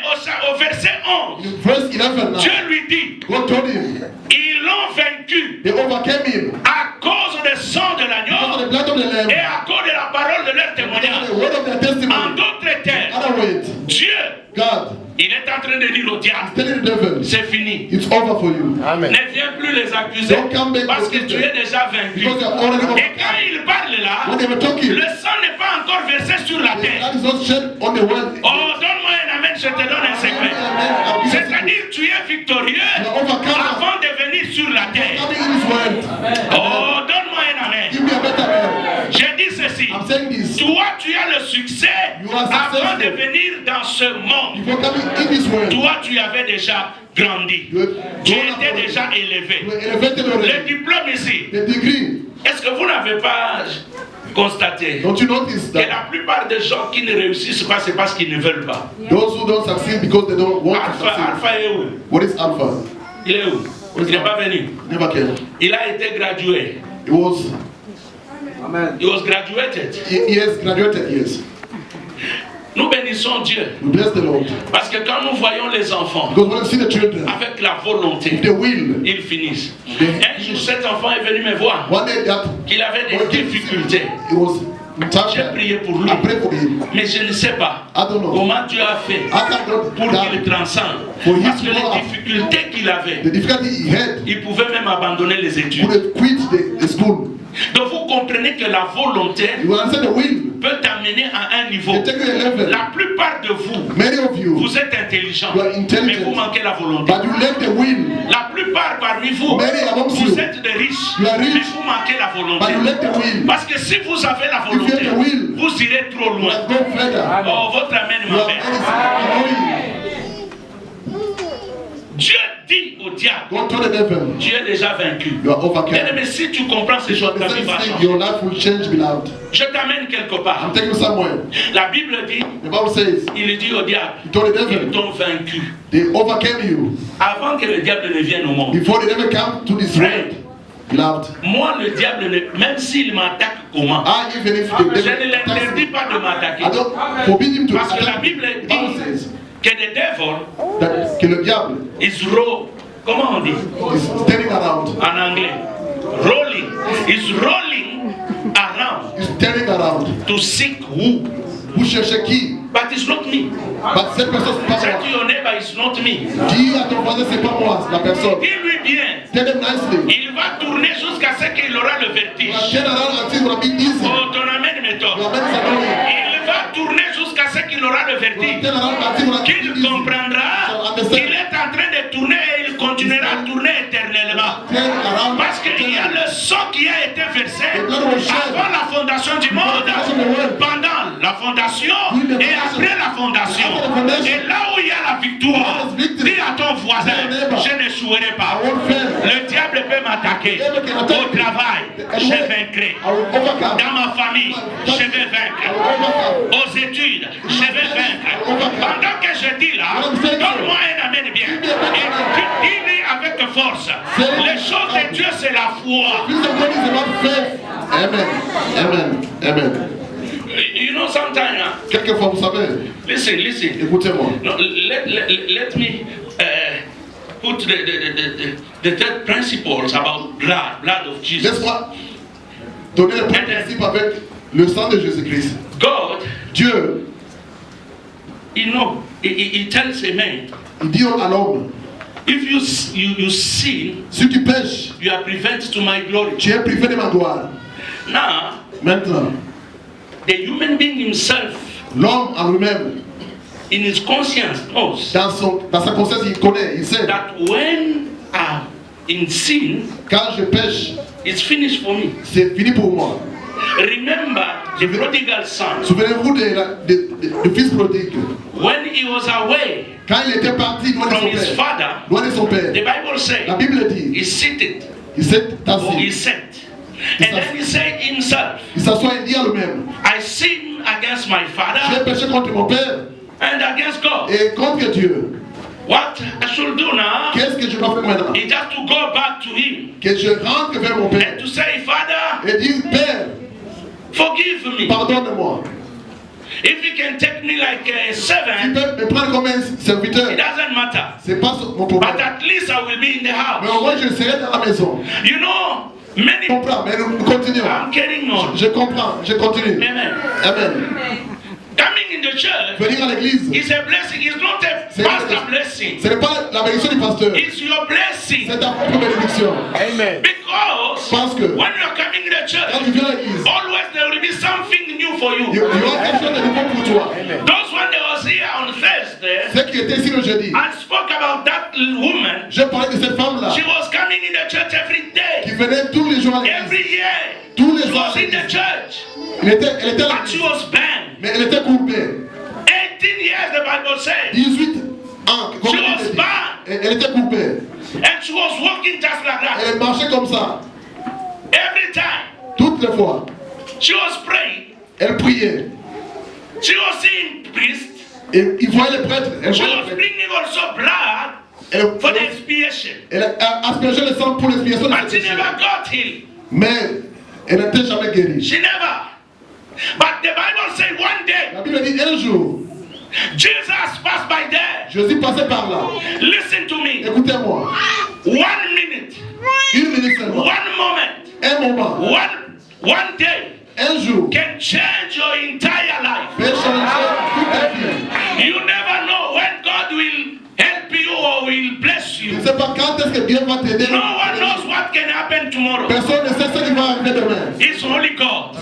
au verset 11, In verse 11 now, Dieu lui dit, God told him, ils l'ont vaincu they overcame him à cause du sang de because of l'agneau the blood of the Lamb, et à cause de la parole de leur because of témoignage. the word of their En testimony. d'autres termes, Other words, Dieu, God il est en train de dire au diable, telling the devil, c'est fini. it's over for you. Ne viens plus les accuser Don't come back parce to que tu them. es déjà vaincu. Because they are already Et overcome. quand il parle là, When they were talking, le sang n'est pas encore versé sur la the terre. blood is not shed on the world. Oh, donne-moi un amen, je te donne un secret. C'est-à-dire tu es victorieux avant de venir sur la terre. Coming in this world. Oh, donne-moi un amen. Give me a better man. J'ai dit ceci. I'm saying this. Toi, tu as le succès You are avant de successful. venir dans ce monde. Before coming in this world, Toi, tu avais déjà grandi. you Tu were étais déjà élevé. elevated Le already. diplôme ici, The degree. est-ce que vous n'avez pas constaté Don't you notice que that la plupart des gens qui ne réussissent pas, c'est parce qu'ils ne veulent pas? those who don't succeed because they don't want to Alpha, succeed? Alpha est où? What is Alpha? Il est où? Il n'est pas venu. Never came. Il a été gradué. He was, He was graduated. he has graduated, yes. Nous bénissons Dieu. We bless the Lord. Parce que quand nous voyons les enfants Because when you see the children, avec la volonté, with the will, ils finissent. Un jour, cet enfant est venu me voir one day that qu'il avait des difficultés. he was in tough J'ai time. prié pour lui. I pray for him. Mais je ne sais pas I don't know. comment Dieu a fait I cannot pour qu'il that. transcende. For him Parce que to go les up. difficultés qu'il avait, The difficulty he had, il pouvait même abandonner les he études. would have quit the school. Donc vous comprenez que la volonté You understand the will? peut t'amener à un niveau. They take you a level. La plupart de vous, Many of you, vous êtes intelligents, You are intelligent. mais vous manquez la volonté. but you lack the will. La plupart parmi vous, Many amongst vous you, êtes des riches, you are rich, mais vous manquez la but volonté. you lack the will. Parce que si vous avez la If you volonté, have the will, vous irez trop you loin. have gone further. Oh, votre amen You have m'appelle. anything. Dieu dit au diable, God told the devil, tu es déjà vaincu. you are overcome. Mais si tu comprends ces If you choses, ta vie understand va this thing, changer. your life will change, beloved. Je t'amène quelque I'm part. taking you somewhere. La Bible dit, The Bible says, il dit au diable, he told the ils devil, t'ont vaincu. they overcame you. Avant que le diable ne vienne au monde. Before the devil came to this world, beloved. Moi, le diable, même s'il m'attaque comment, Even if the je devil ne l'interdis attacks pas de m'attaquer. I don't forbid him to Parce que la attack. Bible The Bible dit says que le devil that que le diable is comment on dit is standing around. en anglais? Rolling. Is rolling around He's turning around. to seek who? Vous cherchez qui? But it's not me. But cette personne, c'est pas Say moi. to your neighbor, it's not me. Dis à ton voisin, c'est pas moi, c'est la personne. Dis-lui bien. Tell them nicely. Il va tourner jusqu'à ce qu'il aura le vertige. Turn around until it will be easy. Oh, ton amène méthode. Your man is annoying. Il va tourner jusqu'à ce qu'il aura le vertige. Turn around until it will be Qu'il easy. comprendra qu'il est en train de tourner et il continuera à tourner éternellement. Turn around. Parce qu'il y a le sang qui a été versé avant la fondation du monde, pendant la fondation et après la fondation. Et là où il y a la victoire, dis à ton voisin, je n'échouerai pas. Le diable peut m'attaquer. Au travail, je vaincrai. Dans ma famille, je vais vaincre. Aux études, je vais vaincre. Pendant que je dis là, donne-moi un amen bien. Et dis-lui avec force. Les choses de Dieu, c'est la foi. This of God is about faith. Amen. Amen. Amen. You know, sometimes, Quelquefois, vous savez, listen. écoutez-moi. No, let me put the third principles about blood of Jesus. Laisse-moi donner le premier principe avec le sang de Jésus-Christ. God, Dieu, he tells a man, il dit à l'homme, if you sin, si tu pêches, you are prevented to my glory. tu es privé de ma gloire. Now, Maintenant, the human being himself, l'homme en lui-même, in his conscience, knows dans sa conscience, il connaît, il sait, that when I'm in sin, quand je pêche, it's finished for me. c'est fini pour moi. Remember the prodigal son, Souvenez-vous du fils prodigue. when he was away Quand il était parti loin de from son his père, father, loin de son père, the Bible la says Bible dit, he seated il s'est or he assis, sat, and then he said himself, il s'assoit et dit à lui-même, I sinned against my j'ai father péché contre mon père and against God. et contre Dieu. What I should do now Qu'est-ce que je dois faire maintenant? is just to go back to him Que je rentre vers mon Père and to say, Father, et dire, Père, forgive me. pardonne-moi. If you can take me like a Tu servant, peux me prendre comme un serviteur. it doesn't matter. C'est pas mon But problème. at least I will be in the Mais au house. moins je serai dans la maison. You know, many. Je comprends, mais nous continuons. I'm getting on. Je comprends, je continue. Amen. Amen. Coming in the church Venir à l'église, is a blessing. It's not a pastor blessing. ce n'est pas la bénédiction du pasteur. It's your blessing. C'est ta propre bénédiction. Amen. Because Parce que when you're coming to the quand church, tu viens à l'église, always there will be something new for il y you. aura quelque chose de nouveau pour toi. Those one that was here on Thursday, Ceux qui étaient ici le jeudi, I spoke about that woman. je parlais de cette femme-là She was coming in the church every qui day, venait tous les jours à l'église. every year. Tous les She ans. was in the church, Elle était à but she l'église, was banned. mais elle était courbée. 18 years, the Bible said. 18 ans. Comme She elle was dit. banned, Elle était courbée. and she was walking just like that Elle marchait comme ça. every time. Toutes les fois. She was praying. Elle priait. She was seeing priests. Et il voyait les prêtres. Elle She voyait les was prêtres. bringing also blood Elle, for the expiation, elle aspergeait le sang pour l'expiation de but ses she péchés. never got healed. Mais elle n'était jamais guérie. She never. But the Bible said one day La Bible dit un jour, Jesus passed by there. Jésus passait par là. Listen to me. Écoutez-moi. 1 minute, Une minute seulement. 1 moment, Un moment. one day Un jour. can change your entire life. Peut changer toute ta vie. You never know when God will help you or will bless Je you. ne sais pas quand est-ce que Dieu va t'aider. No one knows what can happen tomorrow. Personne ne sait ce qui va arriver demain. It's only God.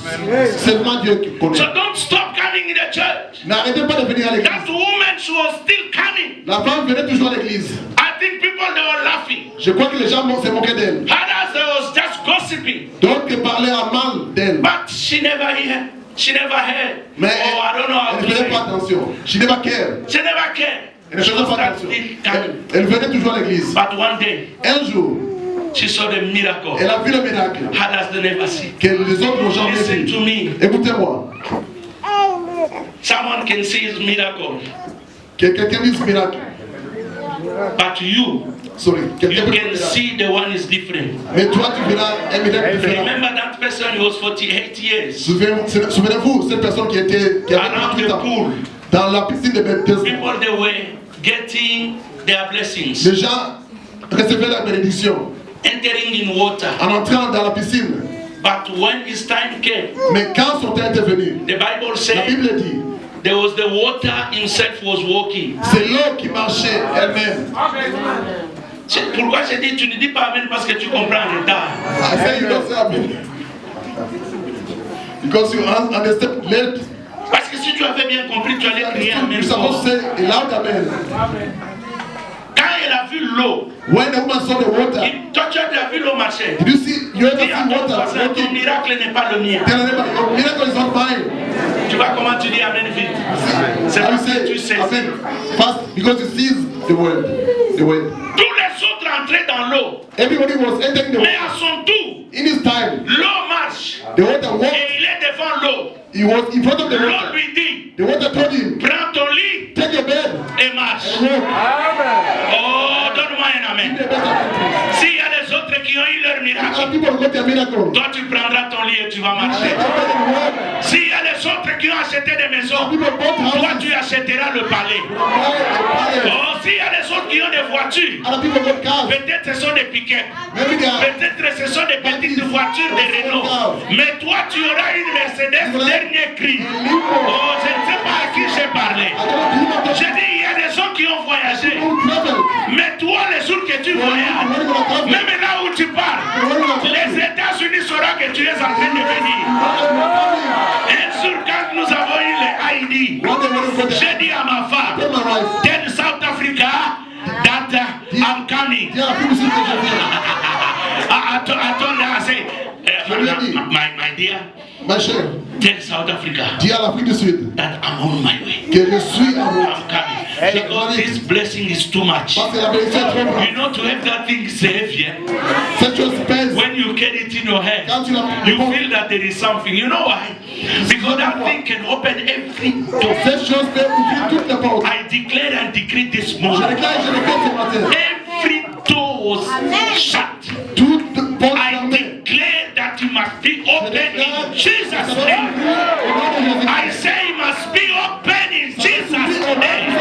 Seulement Dieu qui connaît. So don't stop coming in the church. N'arrêtez pas de venir à l'église. That woman, she was still coming. La femme venait toujours à l'église. I think people, they were laughing. Je crois que les gens se moquaient d'elle. Others, they was just gossiping. D'autres parlaient à mal d'elle. But she never heard. She never heard. Mais Oh, I don't know how elle to ne faisait say pas it. attention. She never cared. She never cared. Elle ne She faisait was pas attention. still coming. Elle venait toujours à l'église. But one day, Un jour, she saw the miracle. elle a vu le miracle Others, they never see. que les autres n'ont jamais Listen vu. to me. Écoutez-moi. Someone can see his miracle. Que quelqu'un dise miracle. But you Sorry. Quelqu'un can peut dire miracle. see the one is different. Mais toi, tu verras un miracle différent. Remember that person who was 48 years Souvenez-vous, cette personne qui avait around 38 the ans pool. dans la piscine de Bethesda. People, they were getting their blessings, Les gens recevaient la bénédiction entering in water. en entrant dans la piscine. But when his time came, Mais quand son temps était venu, the Bible la said Bible dit, there was the water himself was walking. c'est l'eau qui marchait elle-même. C'est pourquoi j'ai dit tu ne dis pas amen parce que tu comprends en retard. I say you don't say amen. Because you understand late. Parce que si tu avais bien compris, tu allais crier amen. You're supposed to say a loud amen. Quand elle a vu l'eau, When the woman saw the water, toi tu as vu l'eau marcher. did you see, you ever Dis à see ton water voisin, ton walking? miracle n'est pas le mien. Tell them, your miracle is not mine. Tu vois comment tu dis amen vite. C'est I will parce que tu say sais. amen fast because you sees the word. The word. Tous les autres entraient dans l'eau. Everybody was entering the Mais water. à son tour, In his time, l'eau marche. the water walked. Et il est devant l'eau. He was in front of the L'eau water. lui dit, The water told him, prends ton lit take your bed et marche. and walk. Oh, donne-moi un amen. Give me a better bed. S'il y a des autres qui ont eu leur Other miracle, people got their miracle. toi tu prendras ton lit et tu vas marcher. S'il y a des autres qui ont acheté des maisons, People bought toi houses. tu achèteras le palais. Oh, s'il y a des autres qui ont des voitures, Other people got cars. peut-être ce sont des pick-up, Maybe they are. peut-être ce sont des petites voitures de Renault, mais toi tu auras une Mercedes dernier cri. Oh, je ne sais pas à qui j'ai parlé. I don't know who J'ai dit, il y a des gens qui ont voyagé, travel. mais toi les jours que tu voyages, même là où tu pars, les États-Unis sauront que tu es en train de venir. Un jour, quand nous avons eu les ID, j'ai dit à ma femme, Tell my wife, tell South Africa that I'm coming. il y a la publicité que je fais. I told her, I said, my dear, Ma chère, tell South Africa dis à l'Afrique du Sud that I'm on my way. que je suis en route. I'm coming. Because this blessing is too much. Parce que la bénédiction est trop grande. You know, to have that thing saved, yeah? Cette chose pèse. When you get it in your head, Quand tu l'as you feel that there is something. You know why? Because that thing can open every door. Cette chose peut ouvrir toutes les portes. I declare and decree this Je morning. déclare et je déclare ce matin. Every door was shut. Toute porte I fermée. declare that you must be open in Jesus' name. I say it must be open in Jesus' name.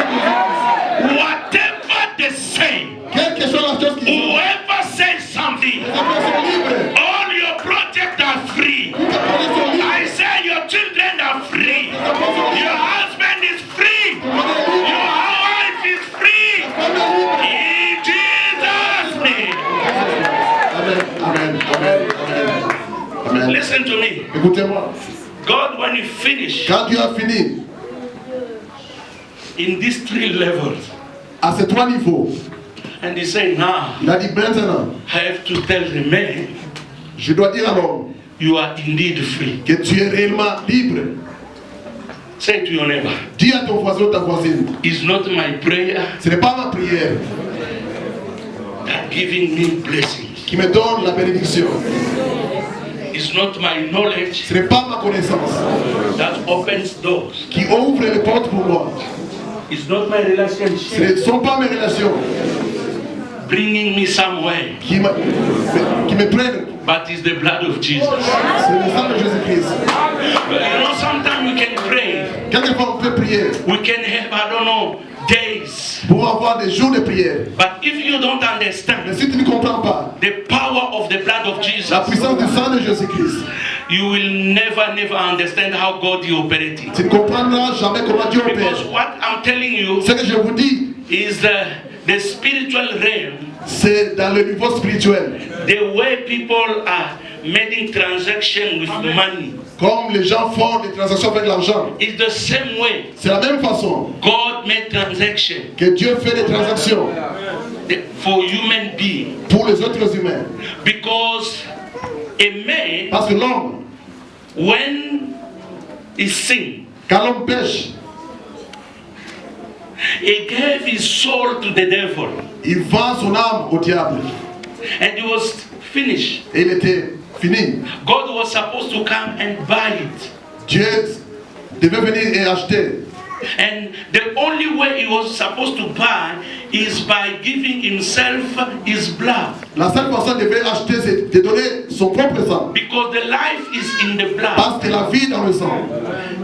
Whatever they say, Quelle que soit la chose qui whoever says something, les affaires sont libres. all your projects are free. Toutes les projets sont libres. I say your children are free. Your husband is free. Your wife is free. In Jesus' name. Amen, amen, amen, amen. Amen. Listen to me. Écoutez-moi. God, when you finish Quand Dieu a fini in these 3 levels, à ces 3 niveaux, and he said, now il a dit maintenant, I have to tell the man, je dois dire à l'homme you are indeed free. que tu es réellement libre. Say to your neighbor, Dis à ton voisin ou ta voisine, it's not my prayer ce n'est pas ma prière that giving me blessings. qui me donne la bénédiction. It's not my knowledge Ce n'est pas ma connaissance that opens doors. qui ouvre les portes pour moi. It's not my Ce relationship ne sont pas mes relations bringing me somewhere, qui me prennent. but it's the blood of Jesus. C'est le sang de Jésus-Christ. But you know, sometimes we can pray. Quelquefois on peut prier We can have, I don't know, days. pour avoir des jours de prière. But if you don't Mais understand si tu ne comprends pas the power of the blood of Jesus, la puissance du sang de Jésus-Christ, you will never understand how God is operating. tu ne comprendras jamais comment Dieu Because opère. what I'm telling you Ce que je vous dis, is the spiritual realm, c'est dans le niveau spirituel. the way people are making transactions with money. Comme les gens font des transactions avec l'argent, It's the same way c'est la même façon God made transactions que Dieu fait des transactions for human beings. pour les autres humains. Because a man, Parce que l'homme, when he sinned, quand l'homme pêche, he gave his soul to the devil, il vend son âme au diable. and it was finished. Et il était fini. God was supposed to come and buy it. Dieu devait venir et acheter. And the only way he was supposed to buy is by giving himself his blood. La seule façon de devait acheter, c'est de donner son propre sang. Because the life is in the blood. Parce que la vie est dans le sang.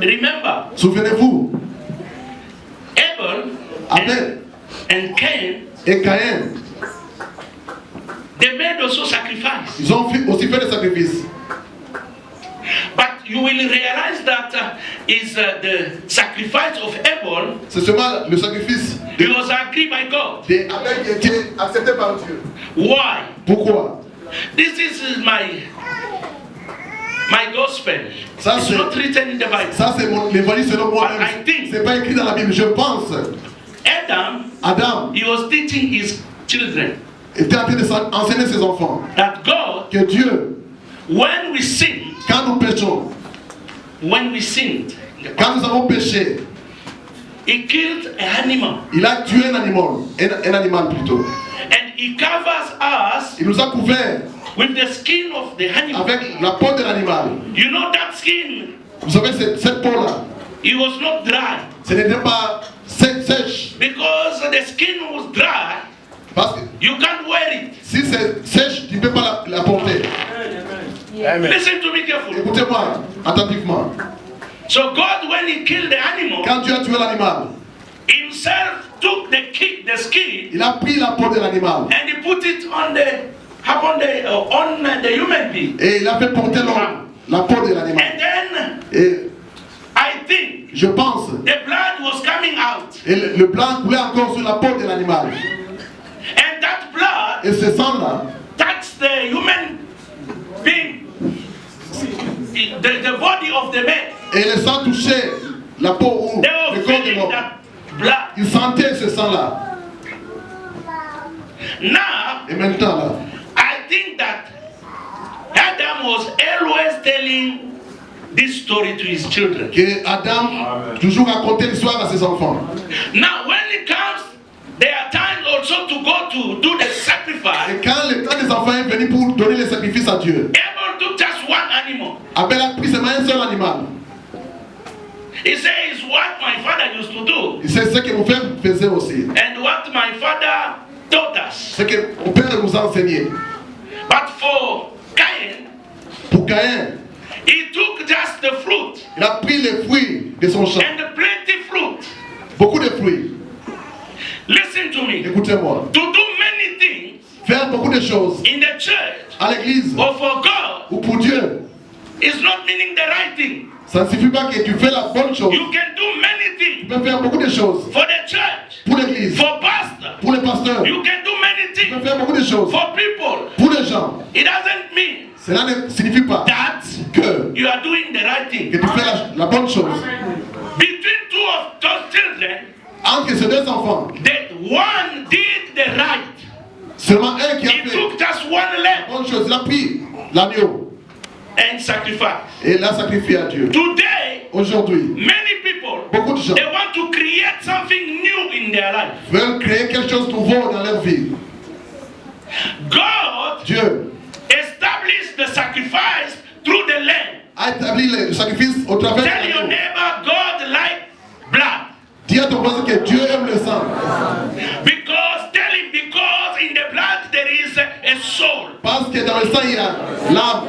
Remember, Souvenez-vous, Abel Abel and Cain, et Caïn, they made also sacrifice. ils ont aussi fait des sacrifices. But you will realize that is the sacrifice of Abel, C'est seulement le sacrifice it was agreed by God. d'Abel qui a été accepté par Dieu. Why? Pourquoi? This is my gospel. Ça, It's c'est- not written in the Bible. Ça, c'est l'évangile selon moi-même. I think- C'est pas écrit dans la Bible. Je pense. Adam, Adam he was teaching his children était en train d'enseigner ses enfants that God, que Dieu, when we sin, quand nous péchons, when we sinned, quand nous avons péché, he killed an animal il a tué un animal plutôt. and he covers us Il nous a couverts with the skin of the animal. avec la peau de l'animal. You know that skin, Vous savez, cette peau-là, it was not dry ce n'était pas sèche. because the skin was dry. Parce que You can't wear it. si c'est sèche, tu ne peux pas la porter. Amen. Listen to me carefully. Écoutez-moi attentivement. So God, when he killed the animal, Quand Dieu a tué l'animal, himself took the skin il a pris la peau de l'animal and he put it on the human being. et il a fait porter l'homme, la peau de l'animal. And then Et I think je pense, the blood was coming out. et le blanc coulait encore sur la peau de l'animal. And that blood Et ce sang-là, touched the human being, the body of the man. et le sang touchait la peau ou They le were corps de feeling l'homme. that blood. Il sentait ce sang-là. Now, Et maintenant, là, I think that Adam was always telling this story to his children. que Adam toujours racontait l'histoire à ses enfants. Now, when it comes, there are times also to go to do the Et sacrifice. quand le temps des enfants est venu pour donner les sacrifices à Dieu. Abel took just one animal. Abel a pris seulement un seul animal. He says, it's what my father used to do. C'est ce que mon père faisait aussi. And what my father taught us. Ce que mon père nous a enseigné. But for Cain, pour Caïn, he took just the fruit. Il a pris les fruits de son champ. And plenty fruit. Beaucoup de fruits. Listen to me. Écoutez-moi. To do many things. Faire beaucoup de choses. In the church. À l'église. Or for God. Ou pour Dieu. Is not meaning the right thing. Ça ne suffit pas que tu fais la bonne chose. You can do many things. Tu peux faire beaucoup de choses. For the church. Pour l'église. For pastor. Pour les pasteurs. You can do many things. Tu peux faire beaucoup de choses. For people. Pour les gens. It doesn't mean. Cela ne signifie pas that que you are doing the right thing. Que tu fais la bonne chose. Between two of those children. Entre ces deux enfants. That one did the right. Seulement un qui a fait. He took just one lamb. La bonne chose. Il a pris l'agneau. And sacrifice. Et l'a sacrifié à Dieu. Today, aujourd'hui, many people, beaucoup de gens, they want to create something new in their life. Veulent créer quelque chose de nouveau dans leur vie. God, Dieu, established the sacrifice through the lamb. A établi le sacrifice au travers. Tell your neighbor, God like blood. Dis à ton voisin que Dieu aime le sang. Tell him, because in the blood there is a soul. Parce que dans le sang il y a l'âme.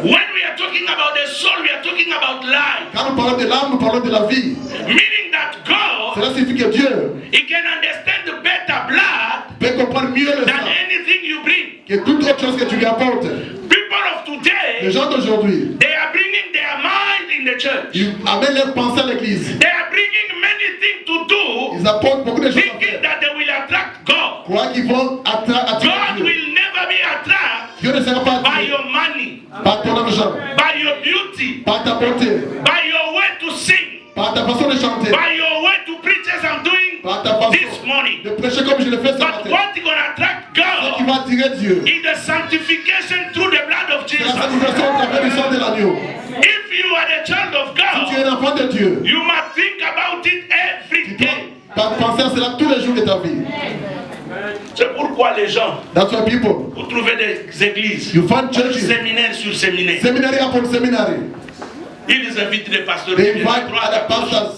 When we are talking about the soul, we are talking about life. Quand nous parlons de l'âme, nous parlons de la vie. Meaning that God, cela signifie que Dieu, He can understand the better blood peut comprendre mieux le than sang anything you bring. que toute autre chose que tu lui apportes. People of today, les gens d'aujourd'hui, they are bringing their mind in the church. Ils amènent leur pensée à l'église. They are bringing many things to do. Ils apportent beaucoup de choses à thinking faire. that they will attract God. Croient qu'ils vont attirer God Dieu. will never be attracted Dieu ne sera pas by attiré your money, par ton argent, by your beauty, par ta beauté, by your way to sing, par ta façon de chanter, by your way to preach as I'm doing par ta façon this morning. de prêcher comme je le fais ce But matin. what is going to attract Ce qui God va attirer Dieu, is the sanctification through the blood of c'est la Jesus. sanctification au travers du sang de l'agneau. If you are the child of Si tu es God, un enfant de Dieu, you must think about it every tu dois day. penser à cela tous les jours de ta vie. C'est pourquoi les gens, That's why people, vous trouvez des églises, you find churches, séminaire sur séminaire. seminary upon seminary. Ils invitent les pasteurs. They invite other pastors.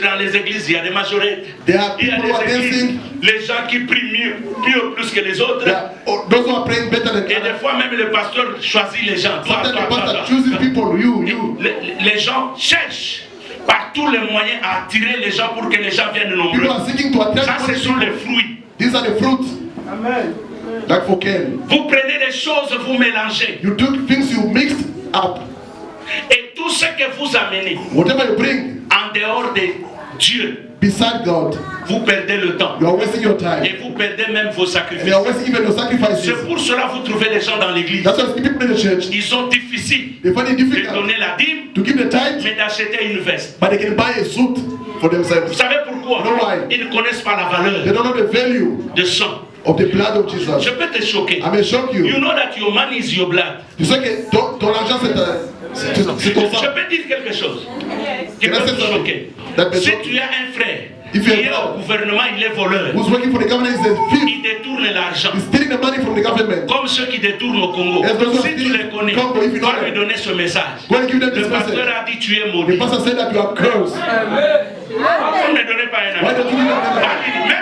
Dans les églises, il y a des majorettes. There are Il y a people who are des églises, dancing. les gens qui prient mieux plus que les autres. There are those who are praying better than Et des others. fois même le pasteur choisit les gens. Toi, Sometimes the toi, pastor toi. chooses people, you. Les gens cherchent par tous les moyens à attirer les gens pour que les gens viennent nombreux. People are seeking to attract Ça, ce more sont les people. fruits. These are the fruits. Amen. Like for Cain. Vous prenez des choses, vous mélangez. You took things you mixed up. Et tout ce que vous amenez Whatever you bring en dehors de Dieu, beside God, vous perdez le temps. you are wasting your time. Et vous perdez même vos And sacrifices. you are wasting even your sacrifices. C'est pour cela que vous trouvez les gens dans l'église. That's why people in the church, Ils sont difficiles they find it de difficult donner la dîme, to give the tithe, mais d'acheter une veste. but they can buy a suit for Vous themselves. savez pourquoi? You know why? Ils ne connaissent pas la They valeur don't know the value de sang. of the blood of Jesus. Je peux te choquer. I may shock You you. know that your money is your blood. Tu sais que ton argent c'est ton Je sang. peux dire quelque chose qui Can peut I say vous something? choquer. That may Si shock tu you. as un frère If qui you est have au gouvernement, il est voleur. who's working for the government is a thief. Il détourne l'argent. He's stealing the money from the government. Comme ceux qui détournent au Congo. Yes, those who Si are tu les stealing connais, Congo, if you know va lui them. donner ce message. Go and give them Le this pasteur message. a dit tu es The maudit. pastor said that you are cursed. Pourquoi ne donnez pas un Why avis? don't you give them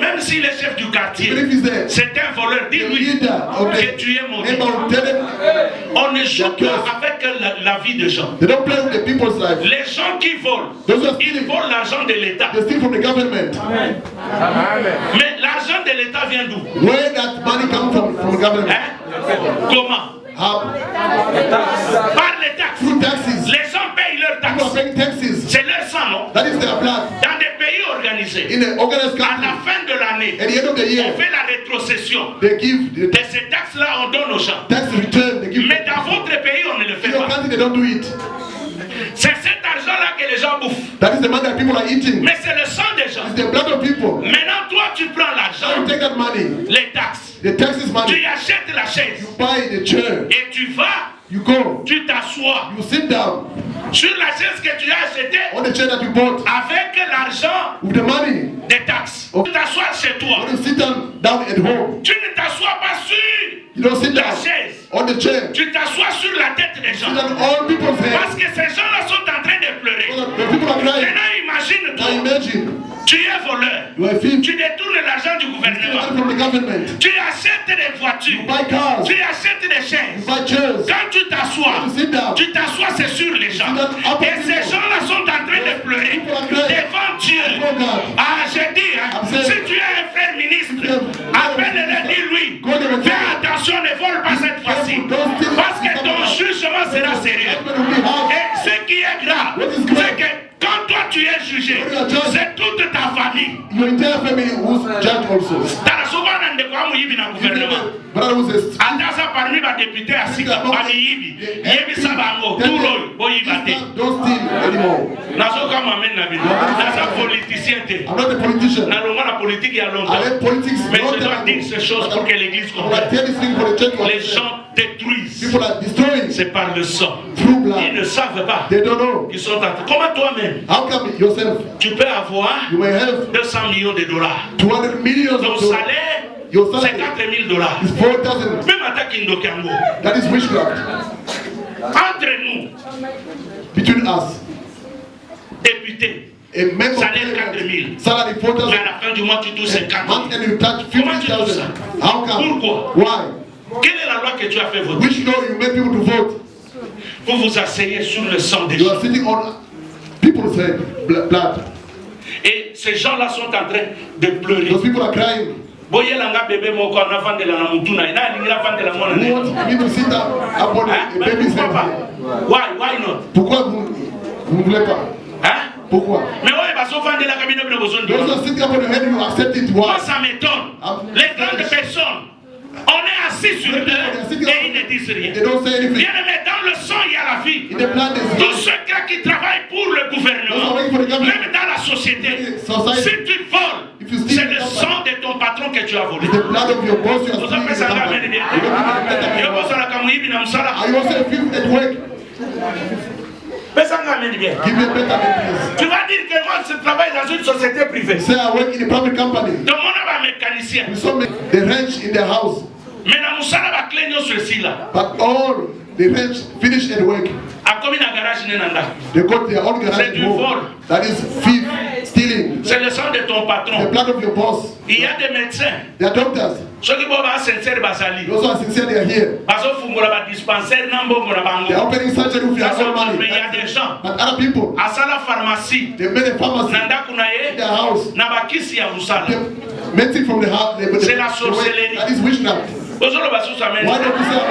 Même s'il est chef du quartier, Even if he's there, c'est un voleur, the dis-lui leader of que the tu es maudit. neighborhood, tell them On ne joue They're pas avec la vie des gens. they don't play with the people's life. Les gens qui volent, Those who are ils stealing, volent l'argent de l'État. they steal from the government. Mais l'argent de l'État vient d'où? Where that money come from the government? Hein? Comment? How? Par les taxes. Through taxes. Les gens payent leurs People are taxes. paying taxes. C'est leur sang, non? That is their blood. Dans des pays organisés, In the organized à la country, fin de l'année, at the end of the on year, fait la rétrocession. they give the De ces taxes-là, on donne aux gens. tax return. They give. Mais dans votre pays, on ne le In fait your pas. country, they don't do it. C'est cet argent-là que les gens bouffent. That is the money that people are eating. Mais c'est le sang des gens. It's the blood of people. Maintenant, toi, tu prends Now l'argent, you take that money, les taxes, the taxes tu money, achètes la chaise you buy the chair, et tu vas, you go, tu t'assois. you sit down. Sur la chaise que tu as achetée, On the chair that you bought. avec l'argent With the money. des taxes. Oh. Tu t'assois chez toi. When you sit down at home. Tu ne t'assois pas sur You don't sit la down chaise. on the chair. Tu t'assois sur la tête des gens. Sit down all people's Parce heads. que ces gens-là sont en train de pleurer. The people are crying. Maintenant, Now imagine-toi. imagine. Tu es voleur. You are a thief. Tu détournes l'argent du You gouvernement. from the government. Tu achètes des voitures. You buy cars. Tu achètes des You chaises. buy chairs. Quand tu t'assois, You sit down. tu t'assois, c'est sur les gens. You sit down Et ces gens-là sont en train de pleurer People are crying. devant Dieu. Oh God. Ah, j'ai dit, hein, I'm saying- si tu es un frère ministre, appelle-le, dis-lui, Go there and fais attention, ne vole pas cette fois-ci. Parce que ton jugement sera sérieux. Judgment will be hard. Et ce qui est grave, What is grave? c'est que quand toi tu es jugé, When you are judged, c'est toute ta famille. Your entire family who's judged also. Tala souvent na ndeko wa muyibi na gouvernement. Brother who's a Ata sa parmi ba député asika baniyibi. Yebi sabango turo boyiba te. Don't steal anymore. Nazo kama amen na bino. Nasa politicien te. I'm not a politician. Na longa la politique ya I longtemps. let politics Mais not je dois that dire ces choses pour que l'église I comprenne. tell this thing for the church to Les understand. gens détruisent. People are destroying C'est par le sang. through Ils ne blood. savent pas. They don't know. Ils sont en train. Comment toi-même, How come yourself, tu peux avoir you may have 200 millions de dollars. 200 millions Ton of dollars. salaire, Your c'est salary 4 000 dollars. is 4,000. Même à Kindokango. That is witchcraft. Entre nous, Between us. députés, A member of salaire 4 parliament, 000. salary Mais 4,000. à la fin du mois, tu touches 50 Month 000. and you touch Comment tu touches 50,000. How come? Pourquoi? Why? Quelle est la loi que tu as fait voter? Which law you make people to vote? Vous vous asseyez sur le sang des You gens. are sitting on people's head, blood. Et ces gens-là sont en train de pleurer. Those people are crying. Boyelanga bébé moko na vandela na mutuna ina alingira vandela mwana Who ne. want me to sit down upon Hein? a Mais baby's pourquoi pas? head? Why not? Pourquoi vous ne voulez pas? Hein? Pourquoi? Mais ouais, parce que vandela kabine bino besoin de. Those who are sitting upon your head, you accept it. Moi Why? ça m'étonne. Les grandes personnes, on est assis sur eux et ils ne disent rien. They don't say anything. Bien aimé, dans le sang il y a la vie. In the blood is Tous ceux-là qui travaillent pour le gouvernement, même dans la société, si tu voles, c'est le sang de ton patron que tu as volé. the blood of your boss. You are Vous stealing appelez the ça la government. merde. You don't have to Yo get bossa la kamuyibi na msala. Are you also a thief at work? Pesa nga mende bien. Give me a better name, please. Tu vas dire que moi je travaille dans une société privée. Say I work in a private company. Donc on a un mécanicien. We saw the wrench in their house, Mais na musala ba clé nyonso esila. but all the wrench finished at work. Akomi na garage ne nanda. They got their own garage C'est at du home. vol. That is thief, stealing. C'est le sang de ton The patron. blood of your boss. Il y a des médecins. They are doctors. Ceux qui vont ba sincère basali. Those who are sincere, they are here. Baso fungola ba dispensaire nambo ngora They are bango. opening surgery with Ça their c'est own bon, money. mais il y a des gens. But other people, Asala pharmacie. they made a pharmacy Nanda kuna in ye. their house. Na bakisi ya musala. They medicine from the house. C'est la sorcellerie. That is witchcraft. Bozolo baso sa Why don't you say?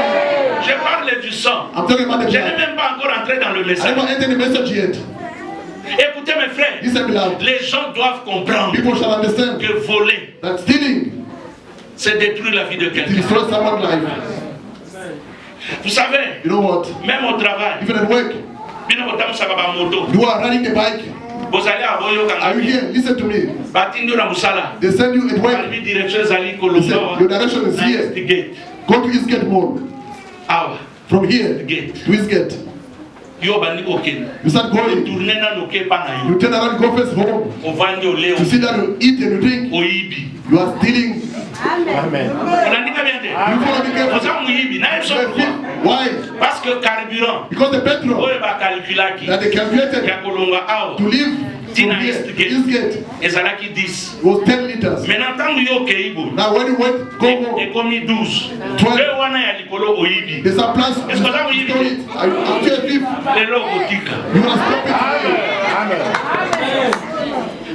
Je parle du sang. I'm talking about the Je n'ai blood. même pas encore entré dans le I message. haven't entered the message yet. Écoutez mes frères, Listen, beloved. les gens doivent comprendre People shall understand que voler, that stealing c'est détruire la vie de quelqu'un. destroys someone's life. Vous savez, You know what? même au travail, Even at work, bino botambusa ba moto, you are riding the bike. bozali aboyo Are you kanga, here? Listen to me. batindi na musala. They send you at work. Balbi direction zali They say, kolomba your direction is na here. instigate. Go to Eastgate Mall. Awa, From here gate. to Eastgate. Yo bandi oken. You start going. Tourner na noke pa na yo. You turn around, go first home. Ovandi oleo, You sit down, you eat and you drink. oyibi. You are stealing. Unandika bien de. You follow me carefully. Oza muyibi, na You yebso are pourquoi? thief. Why? Parce que carburant, Because the petrol oyo ba calculaki, that they calculated ya kolonga awa. to live from Tina here, Eastgate. Eastgate, ezalaki 10. was 10 liters. Maintenant ntango yo okei boye Now when you went, go home. ekomi 12. 12. Oyo wana ya likolo oyibi. There's a plus. Est-ce que ça vous y Are you a thief? lelo okotika. You must stop it.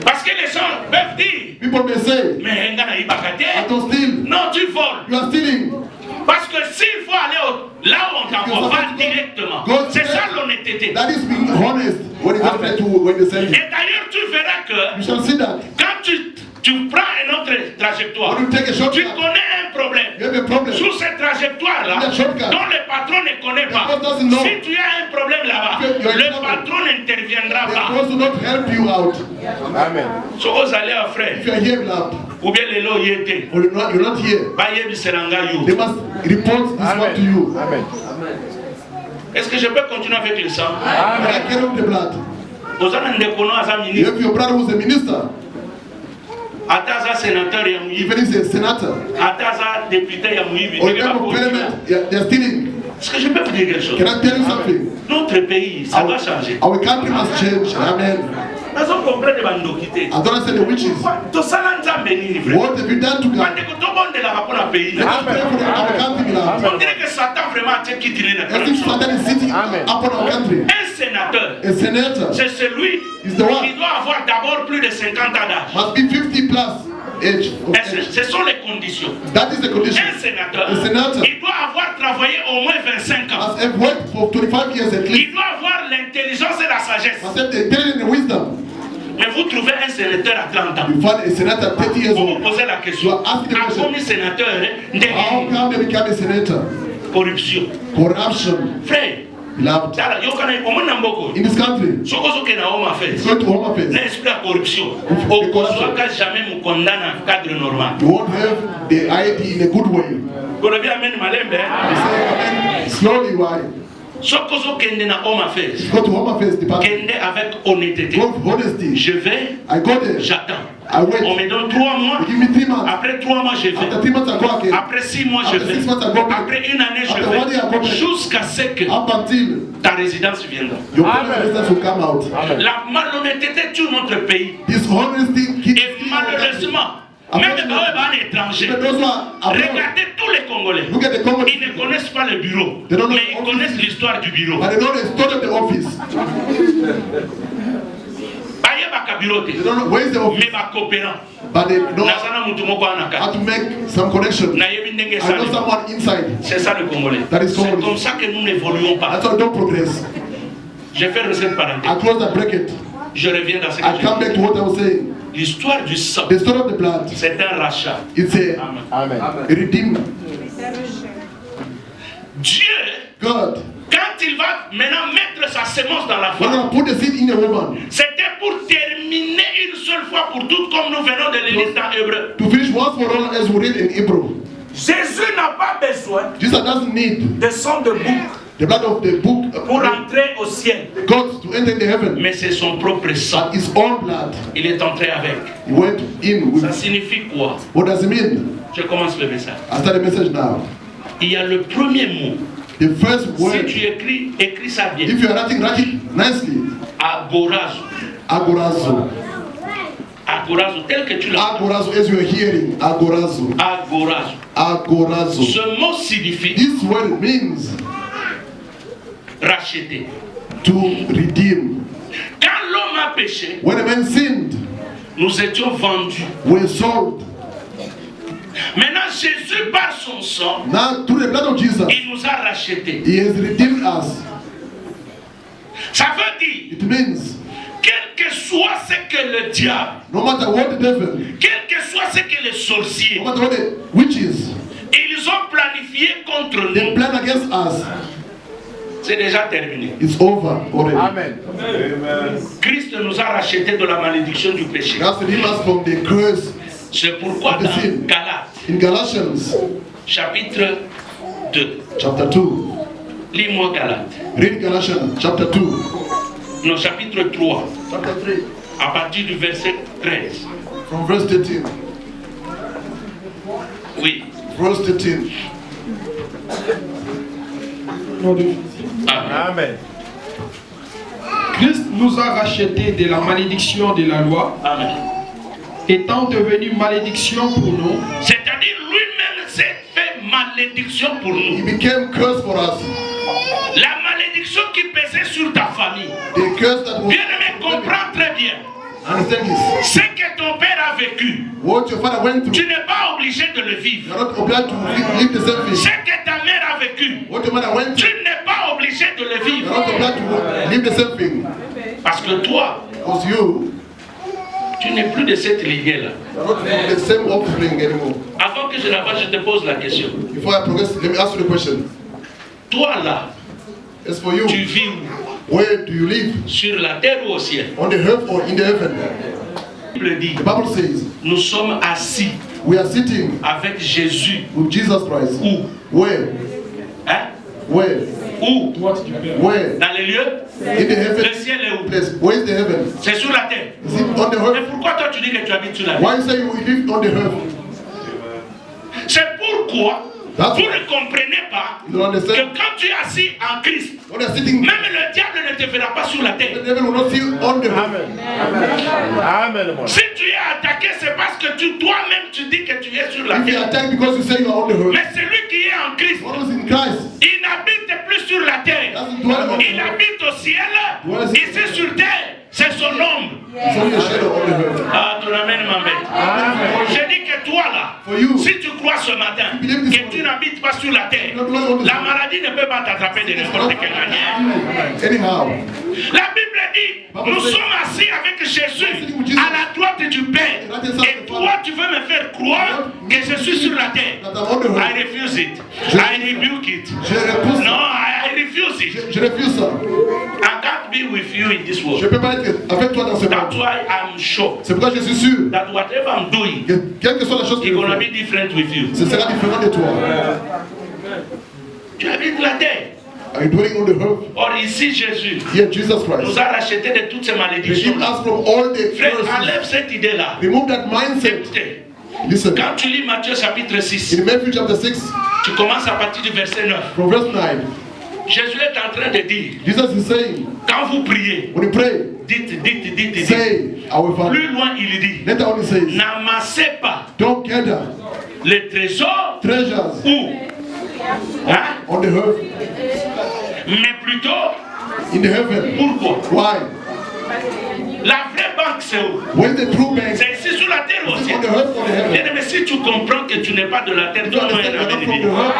Parce que les gens peuvent dire People may say, mais nga nayibaka I te. don't steal. Non, tu voles. You are stealing. Parce que s'il faut aller là où on t'envoie, va directement. C'est ça l'honnêteté. That is being honest when it comes to when they send you. Et d'ailleurs, tu verras que You shall see that. quand tu prends une autre trajectoire, When you take a tu shortcut, connais un problème. you have a problem. Sur cette trajectoire-là, That shortcut. dont le patron ne connaît pas, The boss doesn't know. si tu as un problème là-bas, You are in le trouble. patron n'interviendra The pas. boss will not help you out. So vous allez à frère, If you are here, beloved, ou bien les lots y étaient, or you're not here, bah y est, c'est l'anga they you. must report this one to you. Est-ce que je peux continuer avec le sang? Can I get off the blood? If your brother was a minister, even if he's a senator, or a member of parliament, they're stealing. Est-ce que je peux vous dire quelque chose? Can I tell you something? Notre pays, ça va changer. Our country must change. Amen. I don't understand the witches. What have you done to God? Let us pray for our country now. On dirait que Satan vraiment a quitté As if Satan is sitting upon our country. Un sénateur, A senator c'est celui is the one. qui doit avoir d'abord plus de 50 ans d'âge. Must be 50 plus age. Ce sont les conditions. That is the condition. Un sénateur, A senator il doit avoir travaillé au moins 25 ans. must have worked for 25 years at least. Il doit avoir l'intelligence et la sagesse. Must have the intelligence and wisdom. Mais vous trouvez un sénateur à 30 ans. You find a senator 30 years Vous vous old. posez la question. You are asking the À question. combien sénateur How come they become a senator? corruption? Corruption. Frère, Beloved. In this country, it's going to Home Affairs. corruption. The corruption. Jamais condamne en cadre normal. You won't have the ID in a good way. Vous avez amené Malembe. You say, amen. Slowly, why? Sokozo kende na Home Affairs. Go to Home Affairs department. Kende avec honnêteté. Go with honesty. Je vais, I go there. j'attends. I wait. On me donne 3 mois. They give me 3 months. Après 3 mois, je After vais. 3 months, I go again. Après 6 mois, je After vais. 6 months, I go back. Après 1 année, je After 1 year, I go vais. back. Jusqu'à ce que Up until ta résidence viendra. your permanent residence will come out. La malhonnêteté tue notre pays. Dishonesty keeps Et malheureusement, même les étrangers, Even those who are abroad, regardez tous les Congolais. look at the Congo, Ils ne connaissent pas le bureau, They don't know mais ils the office. connaissent l'histoire du bureau. but they know the story of the office. Baye baka bureau te, They don't know where is the office, mais ba coopérant. but they know Nazana mutu moko how anaka. to make some connection. Na yebi ndenge I know sali. someone inside. C'est ça le Congolais. That is C'est Congolese. comme ça que nous n'évoluons pas. That's why we don't progress. Je fais cette I parenthèse. close the bracket. Je reviens dans ce que I come back je to what I was saying. dis. L'histoire du sang, The story of the blood. c'est un rachat. It's a Amen. redeemed Dieu, God. quand il va maintenant mettre sa sémence dans la We're femme, going to put the seed in a woman c'était pour terminer une seule fois pour toutes, comme nous venons de le lire dans Hébreu. to finish once for all, as we read in Hebrew. Jésus n'a pas besoin Jesus doesn't need de sang de bouc the blood of the book pour entrer au ciel, God to enter the heaven, mais c'est son propre sang. but his own blood. Il est entré avec. He went in Ça with. signifie quoi? What does it mean? Je commence le message. I start the message now. Il y a le premier mot. The first Si word, tu écris ça bien. if you are write it nicely, Agorazo. agorazo. Agorazo, tel que tu l'as. Agorazo, as you are hearing, agorazo. Agorazo. Agorazo. Ce mot signifie This word means racheter. to redeem. Quand l'homme a péché, When a man sinned, nous étions vendus. we're sold. Maintenant, Jésus, par son sang, Now, through the blood of Jesus, il nous a rachetés. he has redeemed us. Ça veut dire, It means, quel que soit ce que le diable, no matter what the devil, quel que soit ce que les sorciers, no matter what the witches, ils ont planifié contre they nous, plan against us, c'est déjà terminé. it's over already. Amen. Christ nous a rachetés de la malédiction du péché. God redeemed us from the curse. C'est pourquoi dans Galates, In Galatians chapitre 2, chapter 2, lis-moi Galates, read Galatians chapter 2, non, chapitre 3, chapter 3, à partir du verset 13. from verse 13. Oui. Verse 13. Amen. Amen. Christ nous a rachetés de la malédiction de la loi, Amen. étant devenu malédiction pour nous, C'est-à-dire lui-même s'est fait malédiction pour He nous. became curse for us. La malédiction qui pesait sur ta famille. The curse that was. Bien-aimé, comprends très bien. Understand this? Ce que ton père a vécu, What your father went through, tu n'es pas obligé de le you vivre. are not obliged to live the same Ce thing. que ta mère a vécu, What your mother went tu through, n'es pas obligé de le you are vivre. not obliged to live the same thing. Parce que toi, Because you tu n'es plus de cette lignée-là. are not from the same offspring anymore. Avant que je l'avance, je te pose la question. Before I progress, let me ask you the question. Toi là, As for you, tu vis où? where do you live? Sur la terre ou au ciel? On the earth or in the heaven? La Bible dit, The Bible says nous sommes assis we are sitting avec Jésus. with Jesus Christ. Où? Where? Hein? Where? Où? Where? Dans les lieux? In the heaven. Le ciel est où? Place. Where is the heaven? C'est sur la terre. Is it on the Mais earth? pourquoi toi tu dis que tu habites sur la terre? Why you say you live on the earth? C'est pourquoi That's vous ne comprenez pas You don't que understand? quand tu es assis en Christ, When you're sitting, même le diable ne te verra pas sur la terre. the devil will not see you on the earth. Si tu es attaqué, c'est parce que toi-même tu dis que tu es sur la If you terre. attack because you say you are on the earth, Mais celui qui est en Christ, what is in Christ? il n'habite plus sur la terre. Doesn't dwell on the Il earth. habite au ciel. Ici sur terre, c'est son ombre. It's only a shadow on the earth. Ah, ton amène m'embête. Je dis que toi là, For you, si tu crois ce matin que tu n'habites pas sur la terre, la maladie ne peut pas t'attraper de n'importe quelle manière. anyhow, La Bible dit, nous sommes assis avec Jésus à la droite du Père. Et toi, tu veux me faire croire que je suis sur la terre. that I'm on the I earth. refuse it. I rebuke it. Je repousse. No, I refuse it. Je refuse ça. I can't be with you in this Je world. ne peux pas être avec toi dans ce That's monde. why I'm sure C'est pourquoi je suis sûr that whatever I'm doing, que quelle que soit la chose que it's je gonna fais, be different with you. ce sera différent de toi. Tu habites la terre. Are you dwelling on the earth? Or ici Jésus Here, Jesus nous Christ. a racheté de toutes ces malédictions. Redeem us from all the Frère, curses. enlève cette idée-là. Remove that mindset. Écoutez, Listen, quand tu lis Matthieu chapitre 6, in Matthew chapter 6, tu commences à partir du verset 9. from verse 9, Jésus est en train de dire, Jesus is saying, quand vous priez, when you pray, dites. say, Our Father. Plus loin, il dit, Later on he says, n'amassez pas don't gather les trésors treasures où, hein, on the earth, mais plutôt, in the heaven. pourquoi? Why? La vraie banque, c'est où? Where's the true bank? C'est ici sur la terre aussi. On the earth, on the heaven. Bien, mais si tu comprends que tu n'es pas de la terre, You donne-moi understand? un You're not avis from de the vie. earth.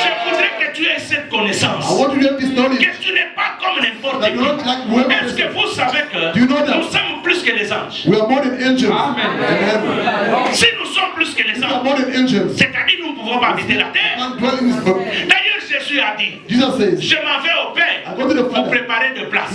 Je voudrais que tu aies cette connaissance. I want you to have this knowledge. Que tu n'es pas comme n'importe That you're not qui. like whoever. Est-ce que vous savez que Do you know that? nous sommes plus que les anges? We are more than angels. Amen. Si nous sommes plus que les We are anges, more than angels. c'est-à-dire nous ne pouvons pas habiter la terre. And dwell in this earth. D'ailleurs, Jésus a dit, Jesus says, je m'en vais au Père I go to the pour Father. préparer de place.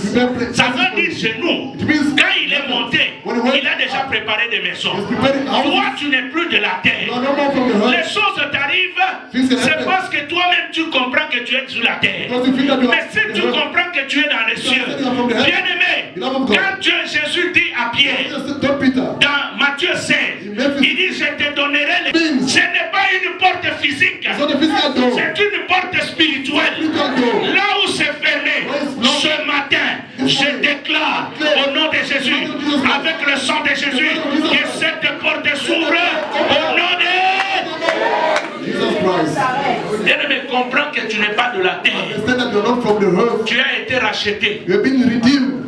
Ça veut dire chez nous, It means quand il est monté, il a déjà préparé des maisons. he's preparing houses. Toi, tu n'es plus de la terre. You are no more from the Les earth. choses t'arrivent, Things can c'est happen. parce que toi-même tu comprends que tu es sur la terre. Because you feel that you Mais are si tu from the earth. comprends que tu es dans les cieux, you are from the heaven. bien-aimé, Beloved of God. quand Jésus dit à Pierre, Don't Peter. dans Matthieu 16, il dit, je te donnerai les... Ce n'est pas une porte physique, It's not a physical door. c'est une porte spirituelle. Spiritual door. Là où c'est fermé, ce matin, je déclare au nom de Jésus, avec le sang de Jésus, que cette porte s'ouvre au nom de... Jesus Christ. Bien-aimé, comprends que tu n'es pas de la terre. Understand that you're not from the earth. Tu as été racheté. You have been redeemed.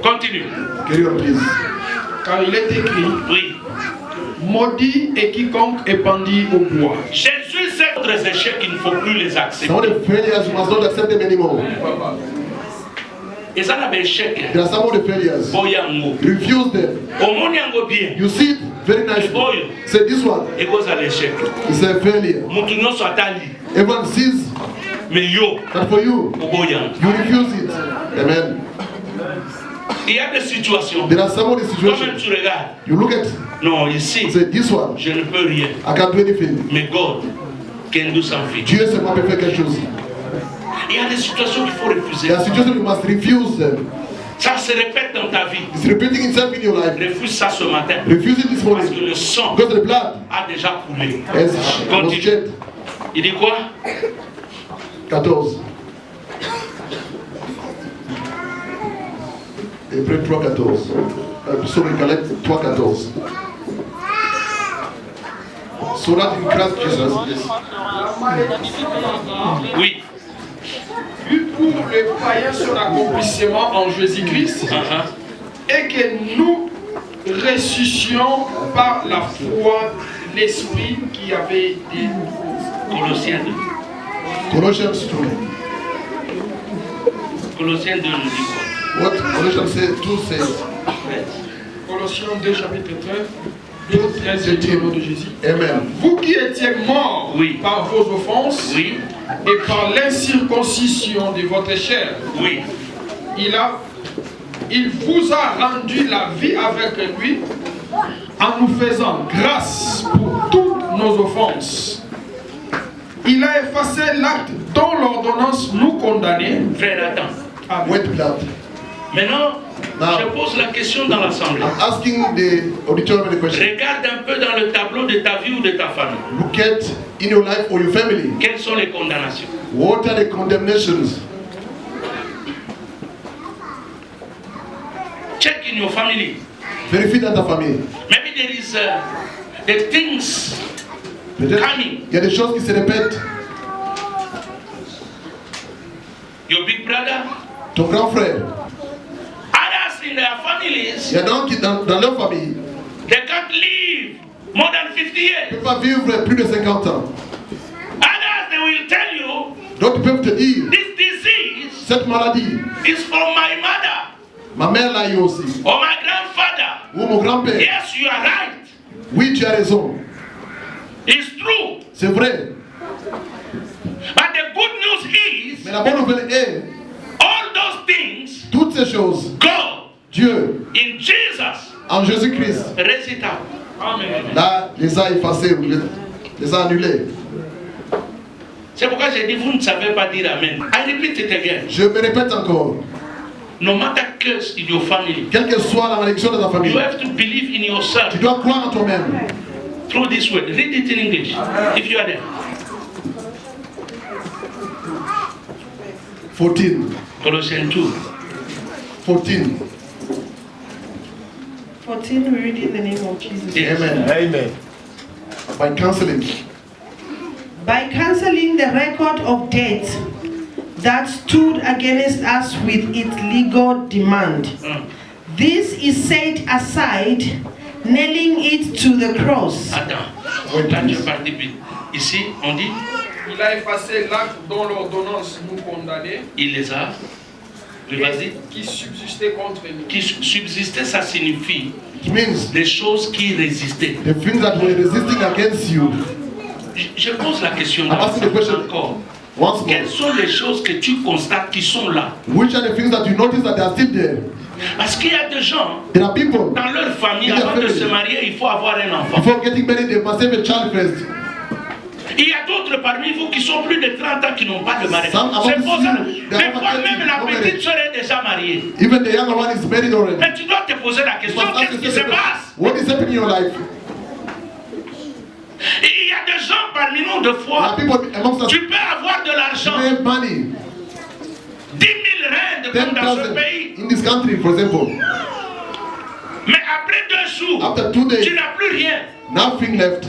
Continue. Carry on, please. Car il est écrit, Oui. maudit est quiconque est pendu au bois. Jésus sait d'autres échecs, il ne faut plus les accepter. Some of the failures, you must not accept them anymore. Et ça n'a pas échec. There are some of the failures. Boyango. Refuse them. Omonyango bien. You see it very nicely. Boyo. Say this one Et cause à l'échec. is a failure. Mutu nyonso atali. Everyone sees Mais yo, that for you, oboyango. you refuse it. Amen. Il y a des situations. There are some of the Toi-même situations. tu regardes. You look at, Non, ici, say this one, je ne peux rien. I can't do anything. Mais God can do something. Dieu seulement peut faire quelque chose. Il y a des situations qu'il faut refuser. There are situations you must refuse them. Ça se répète dans ta vie. It's repeating itself in your life. Refuse ça ce matin. Refuse it this Parce que morning. le sang Because the blood a déjà coulé. was shed. Il dit quoi? 14. Hébreux 3, 14. Sorry, Galates 3, 14. So that in Christ Jesus, yes. Oui. Vu pour les païens son accomplissement en Jésus-Christ, et que nous ressuscitions par la foi l'Esprit qui avait été. Colossiens 2. Colossians 2. Colossiens 2 nous dit quoi? What Colossians 2 says. Colossiens 2, chapitre 13. 2, 13 et au nom de Jésus. Amen. Vous qui étiez morts Oui. par vos offenses Oui. et par l'incirconcision de votre chair, Oui. il vous a rendu la vie avec lui en nous faisant grâce pour toutes nos offenses. Il a effacé l'acte dont l'ordonnance nous condamnait. Frère, attends. Wait, beloved. Maintenant, Now, je pose la question dans l'assemblée. I'm asking the auditorium the question. Regarde un peu dans le tableau de ta vie ou de ta famille. Look at in your life or your family. Quelles sont les condamnations? What are the condemnations? Check in your family. Vérifie dans ta famille. Maybe there is the things coming. Il y a des choses qui se répètent. Your big brother. Ton grand frère. Others in their families. Il y a donc dans leur famille. They can't live more than 50 years. Ils ne peuvent pas vivre plus de 50 ans. Others, they will tell you. D'autres peuvent te dire. This disease. Cette maladie. Is from my mother. Ma mère l'a eu aussi. Or my grandfather. Ou mon grand-père. Yes, you are right. Oui, tu as raison. It's true. C'est vrai. But the good news is. Mais la bonne nouvelle est. All those things. Toutes ces choses. God. Dieu. In Jesus. En Jésus-Christ. Récita. Amen. Là, les a effacés, les a annulés. C'est pourquoi j'ai dit, vous ne savez pas dire Amen. I repeat it again. Je me répète encore. No matter curse in your family, quelle que soit la malédiction de ta famille, you have to believe in yourself. Tu dois croire en toi-même. Through this word. Read it in English, if you are there. 14. Colossians 2. 14. 14, we read in the name of Jesus. Yes. Amen. Amen. By cancelling. By cancelling the record of debt that stood against us with its legal demand. This is set aside, nailing it to the cross. Attends, là tu es parti vite. Ici, on dit Il a effacé l'acte dont l'ordonnance nous condamnait. Il les a. Vas-y. Qui subsistait contre nous. Qui subsistait, ça signifie It means des choses qui résistaient. the things that were resisting against you. Je pose la question I'm asking the question encore. once more. Quelles sont les choses que tu constates qui sont là? Which are the things that you notice that they are still there? Parce qu'il y a des gens, There are people, dans leur famille, in their avant de family, se marier, il faut avoir un enfant. before getting married, they must have a child first. Il y a d'autres parmi vous qui sont plus de 30 ans qui n'ont pas de mariage. Some C'est among pour ça. you, they Des have fois a même la no petite marriage. soeur est déjà mariée. Even the younger one is married already. Mais tu dois te poser la You question, must ask qu'est-ce qui se yourself, passe? what is happening in your life? Il y a des gens parmi nous, de There fois, are people amongst us tu peux avoir de who l'argent, have money, 10 000 rentes comme dans ce 10,000 pays, in this country, for example. mais après 2 jours, After 2 days, tu n'as plus rien. nothing left.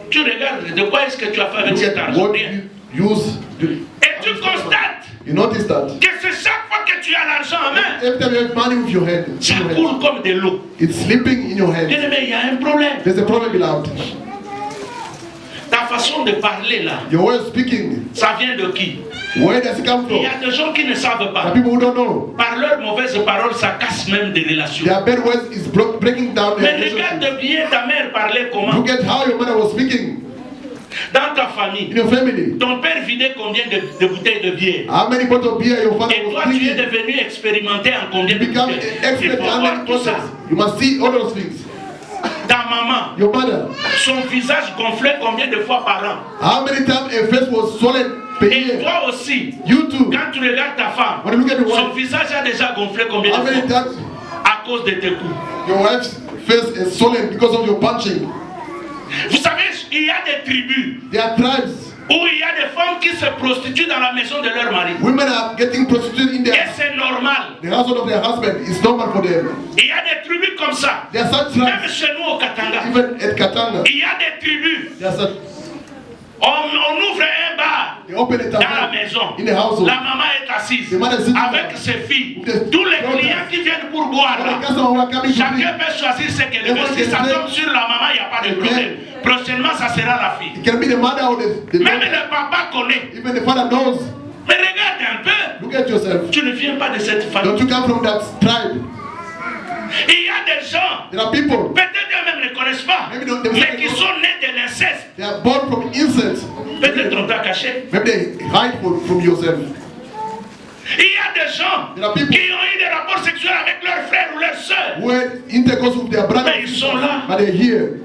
Tu regardes de quoi est-ce que tu as fait avec Look cet at argent. what Rien. you use. Et tu constates You notice that que c'est chaque fois que tu as l'argent en main, every time you have money with your hand, ça coule comme de l'eau. it's slipping in your hand. Bien aimé, il y a un problème. There's a problem, beloved. Ta façon de parler là, Your way of speaking, ça vient de qui? where does it come Il y from? a des gens qui ne savent There pas. are people who don't know. Par leurs mauvaises paroles, ça casse même des relations. Their bad words is breaking down Mais their relationship. regarde bien ta mère parler comment. Look at how your mother was speaking Dans ta famille, in your family. ton père vidait combien de bouteilles de bière? How many bottles of beer your father Et toi, was tu es drinking? devenu expérimenté en combien You de become bouteilles? an Il expert faut in how voir many tout ça. bottles. You must see all those things. Ta maman, Your mother, son visage gonflait combien de fois par an? how many times a face was swollen per Et year? toi aussi, You too. quand tu regardes ta femme, When you look at your son wife, visage a déjà gonflé combien how de many fois? times À cause de tes coups. your wife's face is swollen because of your punching? Vous savez, il y a des tribus There are tribes. où il y a des femmes qui se prostituent dans la maison de leur mari. Women are getting prostituted in Et their c'est normal. the household of their husband. It's normal for them. Il y a des tribus comme ça. There are such Même tribes, chez nous au Katanga, even at Katanga. il y a des tribus. There are such, On ouvre un bar they open it dans la up maison. in the household. La maman est assise The mother sits avec there. ses filles. The Tous les daughters. clients qui viennent pour boire, All là, the customers who are coming to chacun drink, peut choisir ce qu'elle Everyone veut. Si can ça drink. tombe sur la maman, il n'y a pas de problème. Prochainement, ça sera la fille. it can be the mother or the Même daughter. le papa connaît. Even the father knows. Mais regarde un peu. Look at yourself. Tu ne viens pas de cette famille. Don't you come from that tribe? Il y a des gens, There are people, peut-être eux-mêmes ne connaissent pas, Maybe don't- they mais don't qui know. sont nés de l'inceste. they are born from incest. Peut-être on t'a caché. Maybe they hide from yourself. Il y a des gens There are people qui ont eu des rapports sexuels avec leurs frères ou leurs sœurs. who had intercourse with their brothers, Mais ils sont là. but they're here.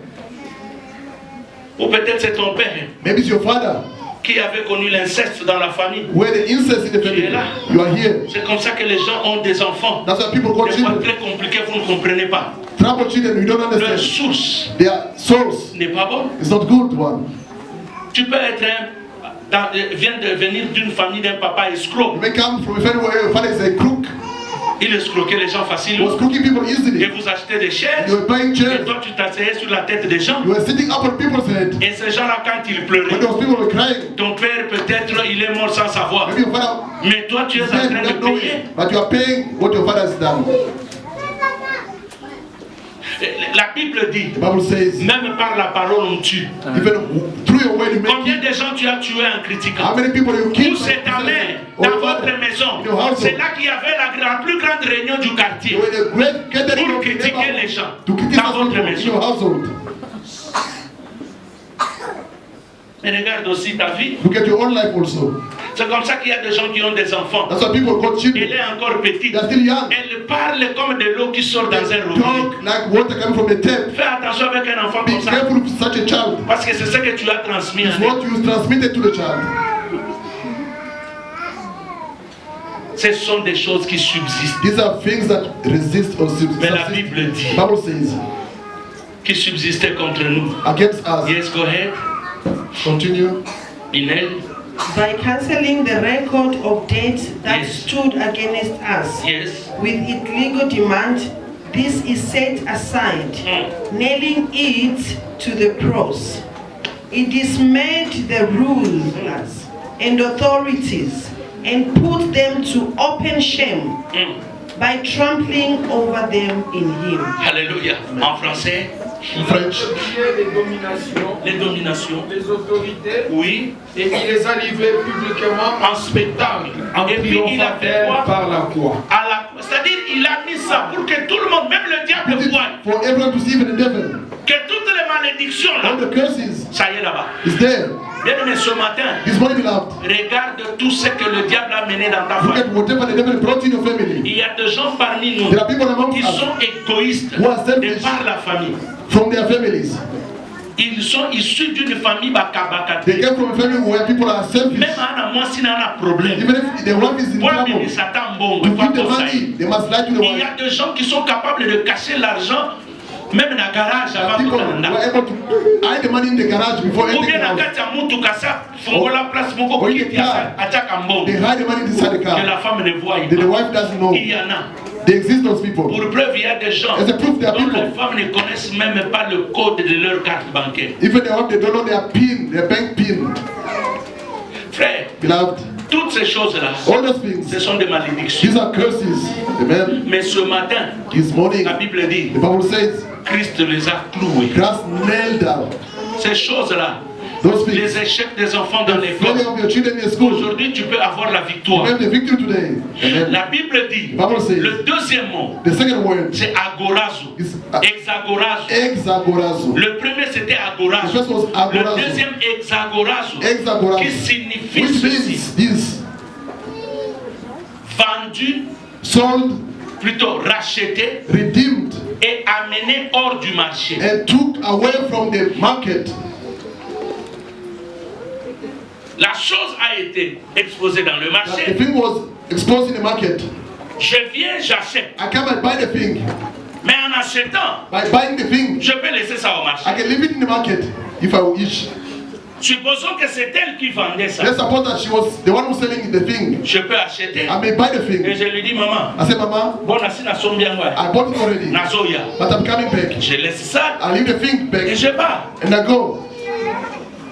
Ou peut-être c'est ton père. Maybe it's your father. qui avait connu l'inceste dans la famille. Where the incest in the family. You are here. C'est comme ça que les gens ont des enfants. That's why people got children. Très compliqué, vous ne comprenez pas. Trouble children, you don't understand. Leur source. Their source n'est pas bonne. It's not good one. Tu peux être vient de venir d'une famille d'un papa escroc. You may come from a family where your father is a crook. Il escroquait les gens facilement. Was crooking people easily. Et vous achetez des chaises. You were buying chairs. Et toi tu t'asseyais sur la tête des gens. You were sitting up on people's head. Et ces gens-là quand ils pleuraient. When those people were crying. Ton père peut-être il est mort sans savoir. Maybe your father. Mais toi tu es en train de payer. But you are paying what your father has done. La Bible dit, says, même par la parole on tue. Combien de gens tu as tué en critiquant? Où c'est ta mère, dans votre maison? C'est là qu'il y avait la plus grande réunion du quartier pour critiquer les gens dans votre maison. Mais regarde aussi ta vie. Look at your own life also. C'est comme ça qu'il y a des gens qui ont des enfants. That's why people got children. Elle est encore petite. They're still young. Elle parle comme de l'eau qui sort dans un robinet. Talk like water coming from a tap. Fais attention avec un enfant comme ça. Be careful with such a child. Parce que c'est ce que tu as transmis. It's what you transmitted to the child. Ce sont des choses qui subsistent. These are things that resist or subsist. Mais la Bible dit. Bible says. Qui subsistaient contre nous. Against us. Yes, go ahead. Continue. Inel. By cancelling the record of debts that stood against us with its legal demand, this is set aside, nailing it to the cross. It dismayed the rulers and authorities and put them to open shame by trampling over them in him. Alléluia. En français. En French. Les dominations. Les autorités. Oui. Et il les a livrés publiquement en spectacle. Et puis il a fait quoi? Par la croix. C'est-à-dire il a mis ça pour que tout le monde, même le diable, voie. For everyone to see even the devil. Que toutes les malédictions là. All the curses. Ça y est là-bas. Is there. Bien aimé, ce matin, regarde tout ce que le diable a mené dans ta famille. Il y a des gens parmi nous qui sont égoïstes de par la famille. From their families. Ils sont issus d'une famille bakabaka. They came from a family where people are selfish. Même à moi, s'il y a un problème, even if the wife is in trouble, to give the money, they must lie to the wife. Il y a des gens qui sont capables de cacher l'argent. Même dans le garage avant people were able to hide the money in the garage before entering the house. They hide the money inside the car. Que la femme ne voit the wife doesn't know. Il y en a. They exist those people. Pour preuve, il y a des gens As a proof, there are dont people. les femmes ne connaissent même pas le code de leur carte bancaire. Even they don't know their PIN, their bank PIN. Frère, beloved, toutes ces choses-là, ce sont des malédictions. These are curses. Amen. Mais ce matin, this morning, la Bible dit, the Bible says, Christ les a cloués. Christ nailed down. Ces choses-là, les échecs des enfants dans l'école. Aujourd'hui, tu peux avoir la victoire. La Bible dit, le deuxième mot, c'est agorazo. Exagorazo. Le premier, c'était agorazo. Le deuxième, exagorazo, qui signifie ceci. Vendu, sold, plutôt racheté, redeemed, et amené hors du marché. And took away from the market. La chose a été exposée dans le marché. The thing was exposed in the market. Je viens, j'achète. I come and buy the thing. Mais en achetant, by buying the thing, je peux laisser ça au marché. I can leave it in the market if I wish. Supposons que c'est elle qui vendait ça. Let's suppose that she was the one who's selling the thing. Je peux acheter. I may buy the thing. Et je lui dis, maman. I say, Mama. Bon, I bought it already. Nazoya. But I'm coming back. Je laisse ça. I leave the thing back. Et je pars. And I go.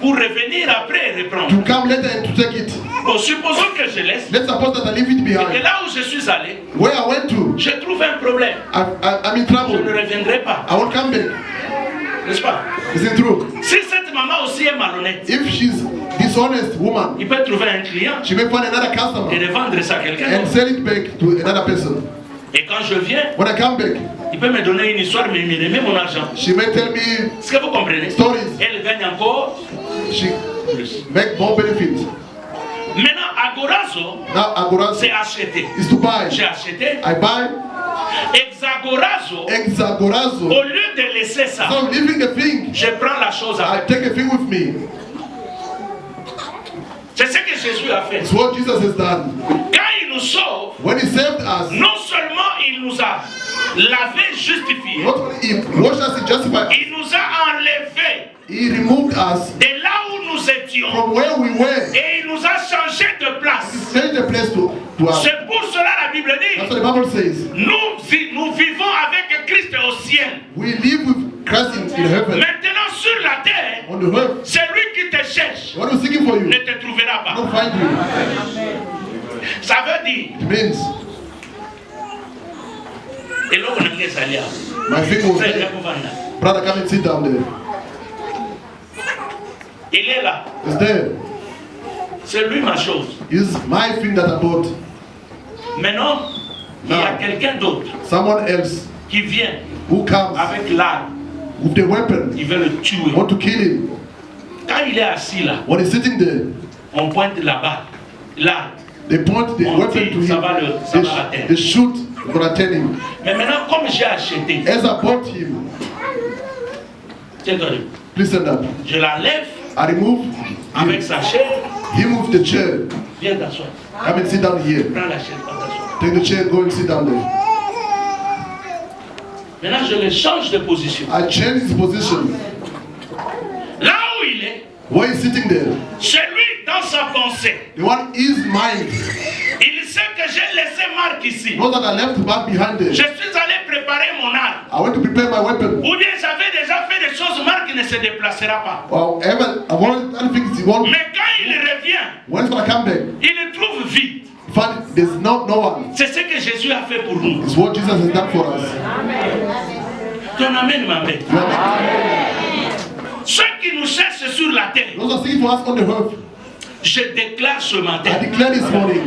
Pour revenir après et reprendre. To come later and to take it. Bon, supposons que je laisse. Let's suppose that I leave it behind. Et là où je suis allé, where I went to, je trouve un problème. I'm in trouble. Je ne reviendrai pas. I won't come back. N'est-ce pas? Is it true? Si cette maman aussi est malhonnête, if she's dishonest woman, il peut trouver un client. She may find another customer. Et revendre ça à quelqu'un. And sell it back to another person. Et quand je viens, when I come back, il peut me donner une histoire, mais il me remet mon argent. She may tell me. Est-ce que vous comprenez? Stories. Elle gagne encore. She make more benefit. Maintenant, agorazo, c'est acheter. Is to buy. J'ai acheté. I buy. Exagorazo, au lieu de laisser ça, so leaving the thing, je prends la chose avec. I take a thing with me. Jésus a fait. It's what Jesus has done. Quand il nous sauve, When he saved us, non seulement il nous a lavé, justifié, not only he washed us, he justified us, il nous a enlevé he removed us de là où nous étions from where we were. et il nous a changé de place. Change the place to us. C'est pour cela la Bible That's dit, what the Bible says. nous vivons avec Christ au ciel. We live with Christ in heaven. Maintenant sur la terre, On the earth, celui qui te cherche what is seeking for you? ne te trouvera pas. Don't find you. Ça veut dire, It means et là on a mis ça là. my finger was there. Brother, come and sit down there. Il est là. It's there. C'est lui ma chose. It's my thing that I bought. Maintenant, il y a quelqu'un d'autre Someone else qui vient who comes avec l'arme. with the weapon, Il veut le tuer. want to kill him. Quand il est assis là, When he's sitting there, on pointe la balle. Là. they point the On weapon tire, to ça va him. atteindre. They shoot, they're gonna turn him. Mais maintenant, comme j'ai acheté, As I bought him, please stand up. je la lève I remove avec him. sa chair. He moved the chair. Viens t'asseoir. Come and sit down here. Prends la chair, viens t'asseoir. Take the chair, go and sit down there. Maintenant, je le change de position. I change his position. Là où il est, Why he's sitting there? celui dans sa pensée, The one is mine. il sait que j'ai laissé Marc ici. Know that I left back behind there. Je suis allé préparer mon arme. I went to prepare my weapon. Ou bien j'avais déjà fait des choses, Marc ne se déplacera pas. Well, I've already done things he wants. Mais quand il revient, When he's gonna come back, il le trouve vide. find there's no one. C'est ce que Jésus a fait pour nous. It's what Jesus has done for us. Ton amène ma mère. You are Ceux qui nous cherchent sur la terre, those are seeking for us on the earth. je déclare ce matin, I declare this morning,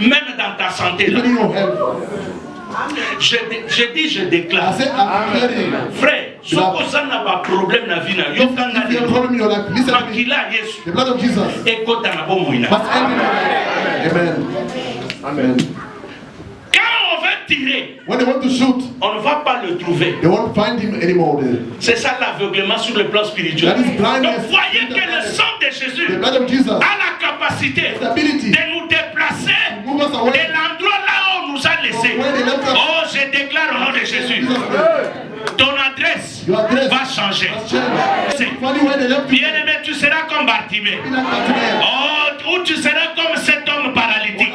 même dans ta santé, là, even in your health, je dis je I déclare. say I'm declaring. Frère, ce que ça n'a pas problème dans la vie, il y a If you have a problem in your life, listen to me. Yesu. The blood of Jesus Écoute dans la bonne mouina. must end it. Amen. Amen. Quand on veut tirer, When they want to shoot, on ne va pas le trouver. they won't find him anymore there. C'est ça l'aveuglement sur le plan spirituel. That is blindness. Donc voyez que le sang de The Jésus blood of Jesus, a la capacité the ability de nous déplacer to move us de away l'endroit là où on nous a laissés. from where they left us. Oh, je déclare au nom de Jésus, Jesus' name. ton adresse Your address va changer. must change. Find where they left you. Bien-aimé, tu seras comme Bartimée. Be like Bartimaeus. Oh, ou tu seras comme cet homme paralytique.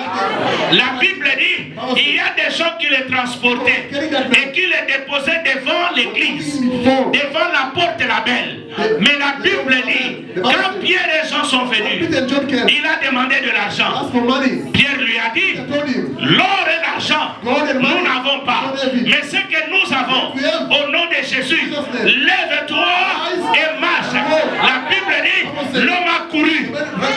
La Bible dit, il y a des gens qui les transportaient et qui les déposaient devant l'église, devant la porte de la belle. Mais la Bible dit, quand Pierre et Jean sont venus, Peter and John came. il a demandé de l'argent. Ask for money. Pierre lui a dit, I told him, l'or et l'argent, nous n'avons pas. Mais ce que nous avons, au nom de Jésus, lève-toi et marche. La Bible dit, l'homme a couru.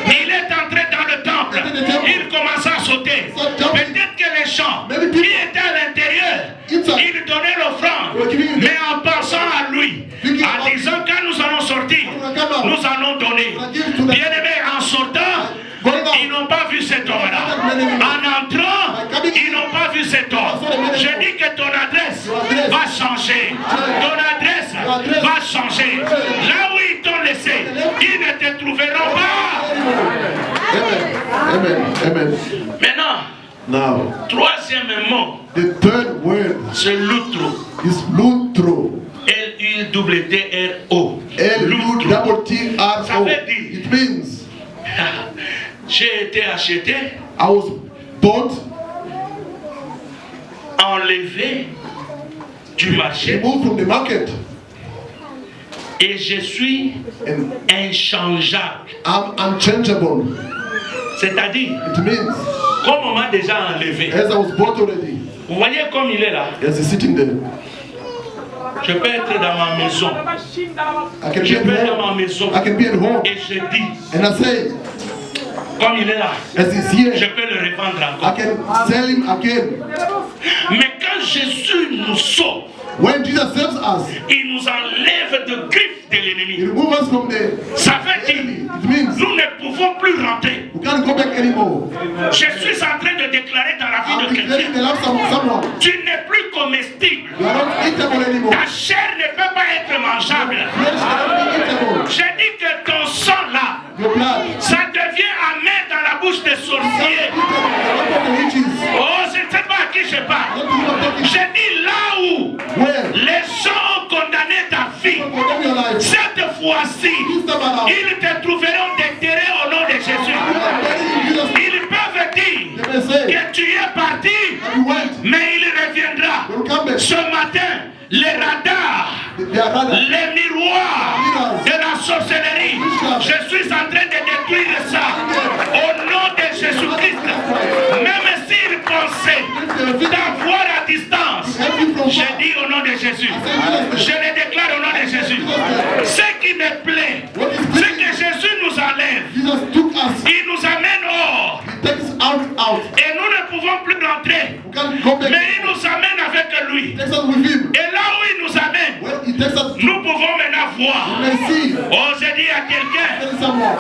Il est entré dans le temple. Il commença à sauter. Peut-être que les gens qui étaient à l'intérieur, ils donnaient l'offrande. Mais en pensant à lui, en disant quand nous allons sortir, nous allons donner. Bien-aimé, en sortant, ils n'ont pas vu cet homme-là. En entrant, ils n'ont pas vu cet homme. Je dis que ton adresse va changer. Ton adresse va changer. Là où ils t'ont laissé, ils ne te trouveront pas. Amen. Amen. Maintenant, Now, troisièmement, the third word c'est l'outro. is lutro. L-U-T-R-O. L-U-T-T-R-O. Ça veut dire, It means j'ai été acheté, I was bought, enlevé du marché removed from the market, et je suis and inchangeable. I'm unchangeable. C'est-à-dire, It means comme on m'a déjà enlevé, as I was bought already, vous voyez comme il est là. as he's sitting there, Je peux être dans ma maison. I can be Je at peux être dans home. ma maison. I can be at home, Et je dis, and I say, comme il est là, as he's je here, peux le revendre I encore. can sell him again. Mais quand Jésus nous sauve, When Jesus saves us, il nous enlève de griffes de He l'ennemi. removes us from the Ça veut dire, enemy. It means nous ne pouvons plus rentrer. we can't go back anymore. Je suis en train de déclarer dans la vie I'm de declaring the quelqu'un, life of someone. tu n'es plus comestible. You are not eatable anymore. Ta chair ne peut pas être mangeable. Flesh cannot be eatable. Je dis que ton sang là, Your blood ça devient amer dans la bouche de Ils te trouveront déterré au nom de Jésus. Ils peuvent dire que tu es parti, mais il reviendra. Ce matin, les radars, les miroirs de la sorcellerie, je suis en train de détruire ça au nom de Jésus-Christ. Même s'ils pensaient d'avoir à distance, je dis au nom de Jésus, je le déclare au nom de Jésus. Ce qui me plaît, c'est que Jésus nous enlève, il nous amène hors. Et nous ne pouvons plus rentrer, mais il nous amène avec lui. Et là où il nous amène, nous pouvons maintenant voir. Oh, j'ai dit à quelqu'un,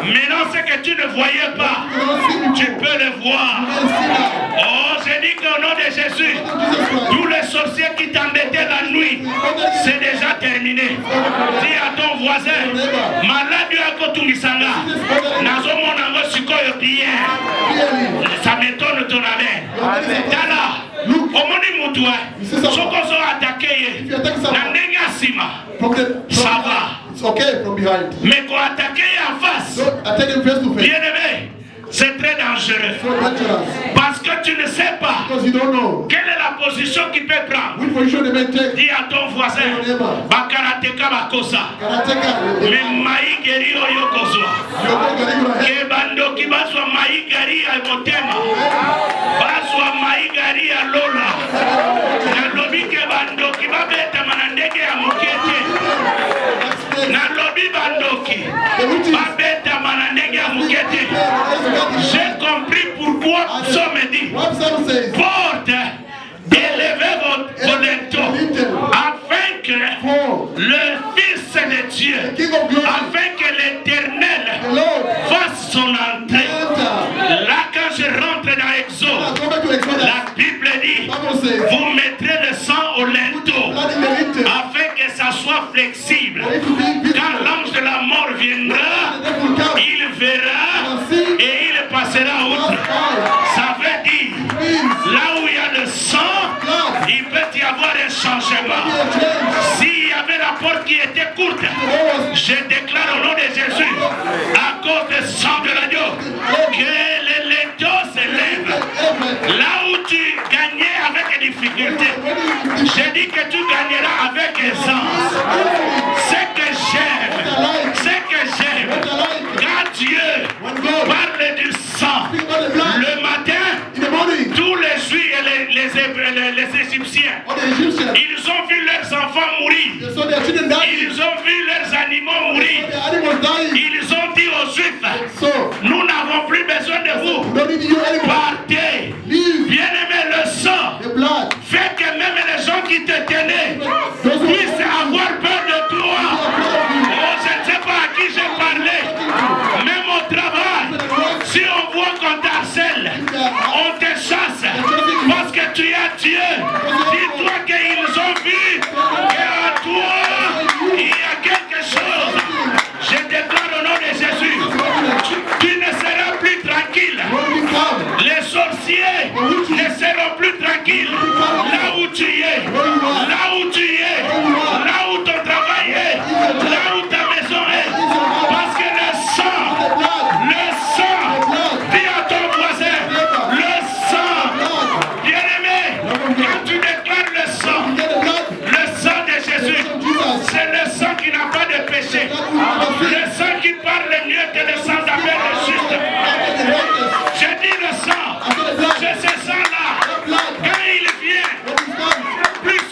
maintenant ce que tu ne voyais pas, tu peux le voir. Oh, j'ai dit qu'au nom de Jésus, tous les sorciers qui t'embêtaient la nuit, c'est déjà terminé. Dis à ton voisin, malade à Kotungisanga, Nazo Monango Sikoyo Pierre. Ça m'étonne ton amen. Dala, Omoni Moutoua, Sokozo attaqué, Nandenga Sima, ça va. Okay from behind. Mais qu'on attaque en face, bien aimé, c'est très dangereux. Parce que tu ne sais pas quelle est la position qu'il peut prendre. Dis à ton voisin, Bakarateka Bakosa, mais Maïgeri Oyokozwa, Kebando Kibaswa Maïgari à Motema, Baswa Maïgari à Lola, Nalobi Kebando Kibabeta Manandege à Mokete, Nalobi Bandoki, Babeta Manandege à Mokete. J'ai compris pourquoi nous sommes dit porte, élevez vos lecteurs afin que le Fils de Dieu, afin que l'Éternel fasse son entrée. Là, quand je rentre dans Exode, la Bible dit vous mettrez le sang au linteau afin que ça soit flexible. Quand l'ange de la mort viendra, il verra et il passera outre. Ça veut dire, là où il y a le sang, il peut y avoir un changement. S'il y avait la porte qui était courte, je déclare au nom de Jésus, à cause du sang de l'agneau, que les lecteurs se lèvent. Là où tu gagnais avec difficulté, je dis que tu gagneras avec aisance. Quand Dieu parle du sang, le matin, tous les Juifs et les Égyptiens, ils ont vu leurs enfants mourir. Ils ont vu leurs animaux mourir. Ils ont dit aux Juifs, nous n'avons plus besoin de vous. Partez. Bien-aimé, le sang fait que même les gens qui te tenaient puissent avoir peur de toi. Oh, je ne sais pas à qui j'ai parlé. Même au travail, si on voit qu'on t'harcèle, on te chasse parce que tu es Dieu. Dis-toi qu'ils ont vu qu'à toi, il y a quelque chose. Je déclare au nom de Jésus, tu ne seras plus tranquille. Les sorciers ne seront plus tranquilles. Là où tu es, là où tu es, là où ton travail est, là où ta maison est. Parce que le sang, dis à ton voisin, le sang, bien-aimé, quand tu déclares le sang de Jésus, c'est le sang qui n'a pas de péché. Le sang qui parle mieux que le sang d'Abel le juste. Je dis le sang, c'est ce sang-là. Quand il vient, plus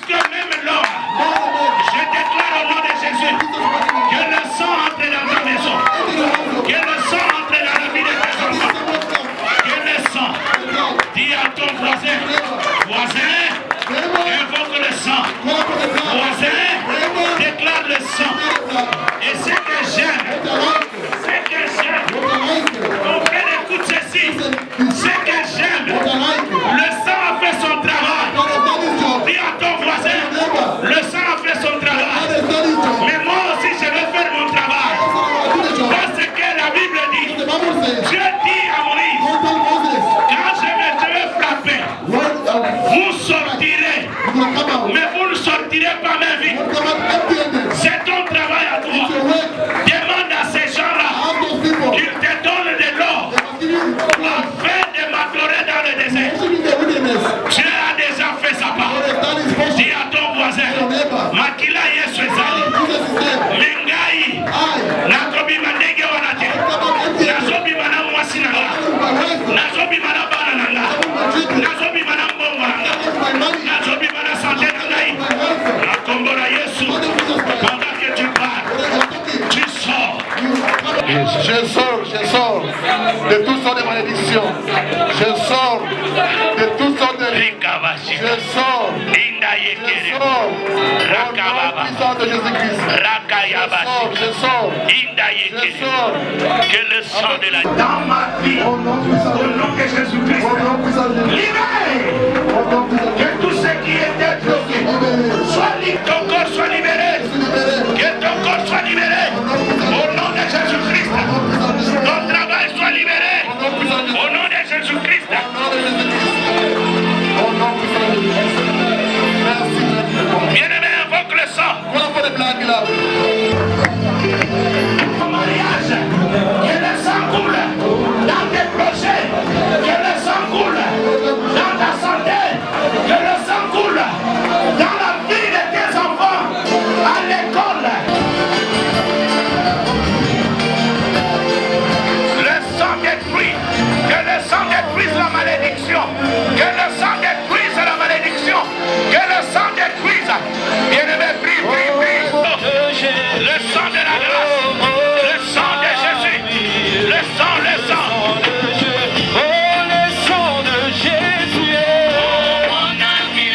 Jésus. Je sors de toutes sortes de malédictions. Je sors de toutes sortes de... Je sors. Au nom puissant de Jésus-Christ. Je sors. Que le sang de la... Dans ma vie, au nom de Jésus-Christ, libéré. Que tout ce qui était bloqué soit libéré. Ton corps soit libéré. Que ton corps soit libéré. Au nom de Jésus-Christ. Ton travail soit libéré. Au nom de Jésus-Christ. Bien-aimé, invoque le sang. Au mariage, que le sang coule dans tes projets, que le sang coule dans ta santé, que le sang coule dans la vie de tes enfants, à l'école. Le sang détruit. Que le sang détruise la malédiction. Que le sang détruise la malédiction. Que le sang détruise. Bien-aimé, prie, prie, prie. Le sang de la grâce. Le sang de Jésus. Le sang, le sang. Oh, le sang de Jésus. Oh, mon ami.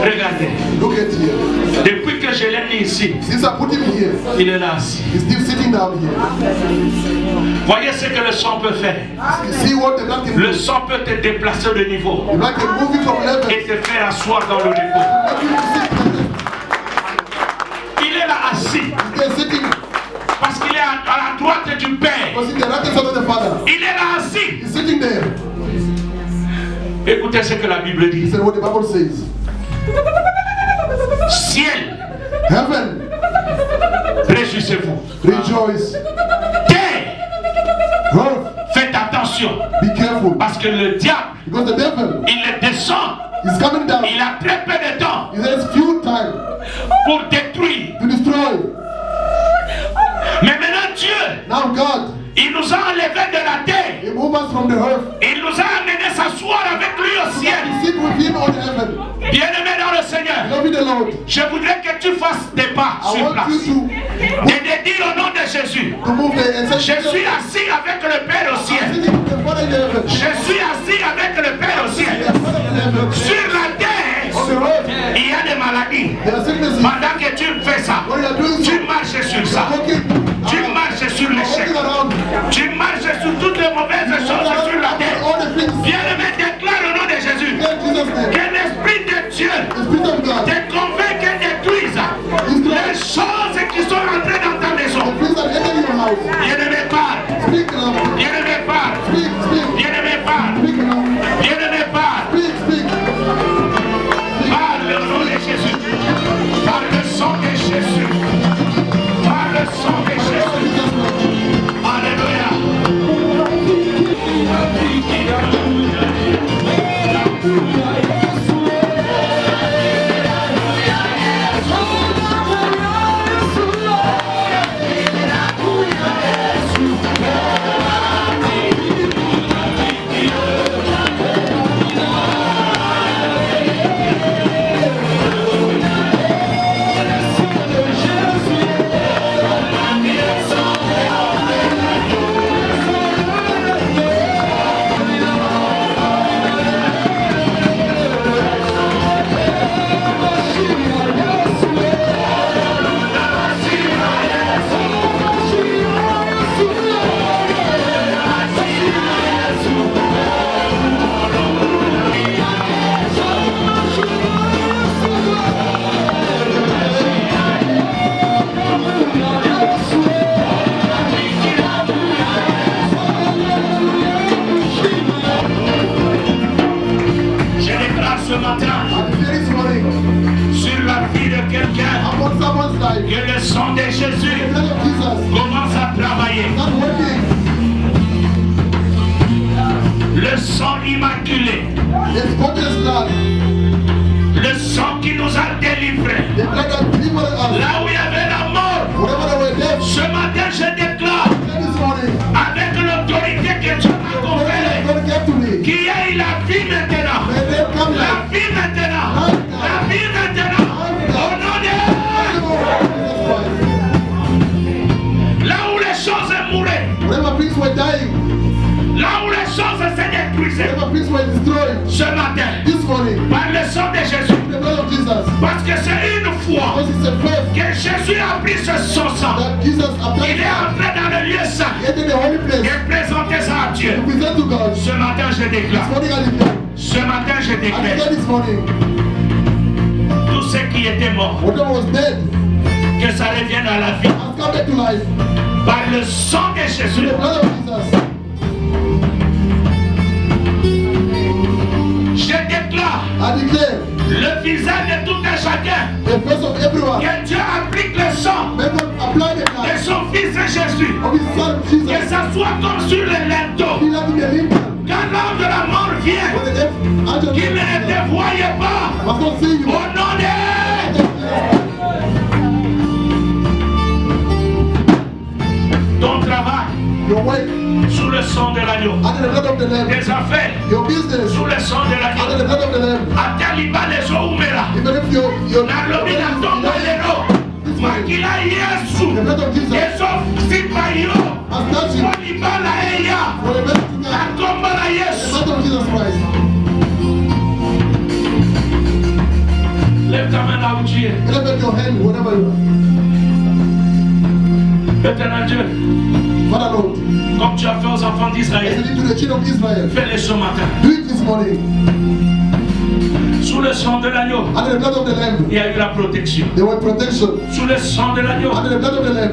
Regardez. Depuis que je l'ai mis ici, il est là assis. Voyez ce que le sang peut faire. Le sang peut te déplacer de niveau et te faire asseoir dans le repos. Il est là assis parce qu'il est à la droite du Père. Il est là assis. Écoutez ce que la Bible dit. Heaven, réjouissez-vous. rejoice. Terre, Earth, faites attention. be careful. Parce que le diable, Because the devil il descend. is coming down. Il a très peu de temps He has few time pour détruire. to destroy. Mais maintenant Dieu, Now God, il nous a enlevés de la terre. He moved us from the earth. Il nous a amenés s'asseoir avec lui au ciel. We sit with Him on heaven. Bien-aimé dans le Seigneur, Love the Lord. je voudrais que tu fasses des pas I sur want place. you Et de dire au nom de Jésus, to move the and je suis assis avec le Père au ciel. sitting with the Father in heaven. Je suis assis avec le Père au ciel. The Father in heaven. Sur la On terre, the earth, il y a des maladies. there are sicknesses. Pendant que tu fais ça, When you are doing so, tu marches sur ça. Tu marches sur l'échec. walking around, Tu marches sur toutes les mauvaises choses sur la terre. all the things Bien-aimé, déclare au nom de Jésus in Jesus' name. que l'Esprit de Dieu The Spirit of God, te convainc et détruise les choses qui sont entrées dans ta maison. the things that enter your house. Bien-aimé, parle. Speak now. Bien-aimé, parle. Speak. Bien-aimé, parle. Speak now. Bien-aimé, parle. Speak. Par le nom de Jésus. Par le sang de Jésus. Par le sang de Jésus. Alléluia. Je déclare ce matin I declare this morning, sur la vie de quelqu'un upon someone's life, que le sang de Jésus the blood of Jesus, commence à travailler. not working. Le sang immaculé, His spotless blood, le sang qui nous a délivrés. the blood that delivered us. Là où il y avait la mort, Whatever they were dead, ce matin je déclare this morning, avec l'autorité que Dieu m'a conférée God gave to me. qu'il y ait la vie maintenant. May they come La life. vie maintenant. La vie maintenant. Au nom de là où les choses mouraient, Whatever things were dying, là où les choses se détruisaient, whatever things were destroyed, ce matin, this morning, par le sang de Jésus, the blood of Jesus, parce que c'est une fois because it's a faith que Jésus a pris son sang, that Jesus il applied est entré dans le lieu saint he entered the holy place et présenté ça à Dieu. to present to God. Ce matin, je This déclare. morning I declare, Ce matin, je I declare déclare. this morning, Tous ceux qui étaient morts, whatever was dead que ça revienne à la vie. has come back to life. Par le sang de Jésus. The blood of Jesus. Je déclare I declare, le visage de tout un chacun the face of everyone, que Dieu applique le sang may God apply the de blood son fils Jésus. of his son Que Jesus. ça soit comme sur le linteau. Be like in the lintel. Quand l'homme de la mort vient, When the death angel qu'il ne te voyait pas. must not see you. Au nom de ton travail, Your work sous le sang de l'agneau. under the blood of the Lamb. Tes affaires, Your business sous le sang de under l'agneau. the blood of the Lamb. Ataliba les oumera. Even if your Nalobi na tombo lelo. Makila Yesu. the blood of Jesus Yeso sipa yo. has touched you Olibala eya. for the best to God. Akomba la The Yesu. blood of Jesus Christ. Lève ta main là où tu es. Elevate your hand wherever you Éternel Dieu, are. Father Lord, comme tu as fait aux enfants as d'Israël, you did to the children of Israel, fais-le ce matin. do it this morning. Sous le sang de l'agneau, Under the blood of the Lamb, il y a eu la protection. there was protection. Sous le sang de l'agneau, Under the blood of the Lamb,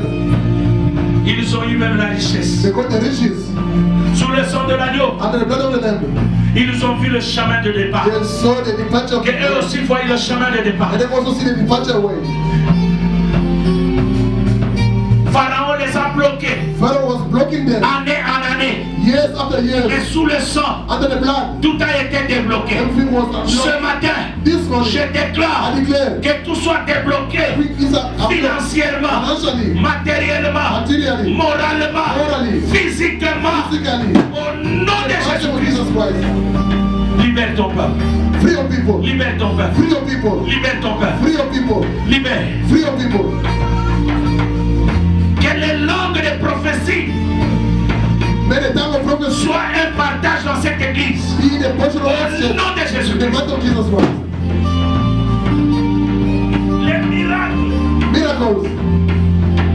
ils ont eu même la richesse. they got the riches. Sous le sang de l'agneau, Under the blood of the Lamb, ils ont vu le chemin de départ. they saw the departure of Que eux aussi voient le chemin de départ. and they also see the departure way. Pharaon les a bloqués. Pharaoh was blocking them Année en année. years after Et years. sous le sang, Under the blood, tout a été débloqué. everything was Ce unlocked. matin, This morning, je déclare I declare, que tout soit débloqué is unlocked financièrement, financially, matériellement, materially, moralement, morally, physiquement. physically. Au nom de In the name of Jésus-Christ, Jesus Christ. libère ton peuple. Free your people. Libère ton peuple. Free your people. Libère ton peuple. Free your people. Libère. Free your people. Que les langues de prophétie May the tongue of prophecy soient un partage dans cette église. be the portion of Au this church. nom de In the Jésus-Christ. mighty of Jesus Christ. Les miracles Miracles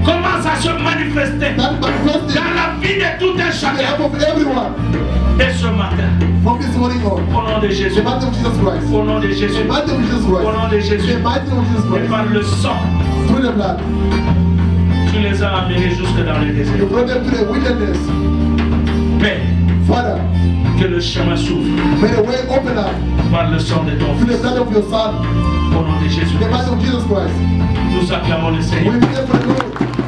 commencent à se manifester that manifested dans la vie de tout un in the chacun life of everyone dès ce matin. from this morning on. Au nom de In Jésus. the mighty of Jesus Christ. Au nom de In Jésus. the mighty of Jesus Au Christ. nom de In Jésus. the mighty of Jesus Et Christ. par le sang, Through the blood. tu les as amenés jusque dans le You désert. brought them to the wilderness. Père, Father, que le chemin s'ouvre may the way open up par le sang de ton to the Fils. blood of your Son. Au nom de Jésus. In the mighty of Jesus Christ. Nous acclamons le We Seigneur. pray for the Lord.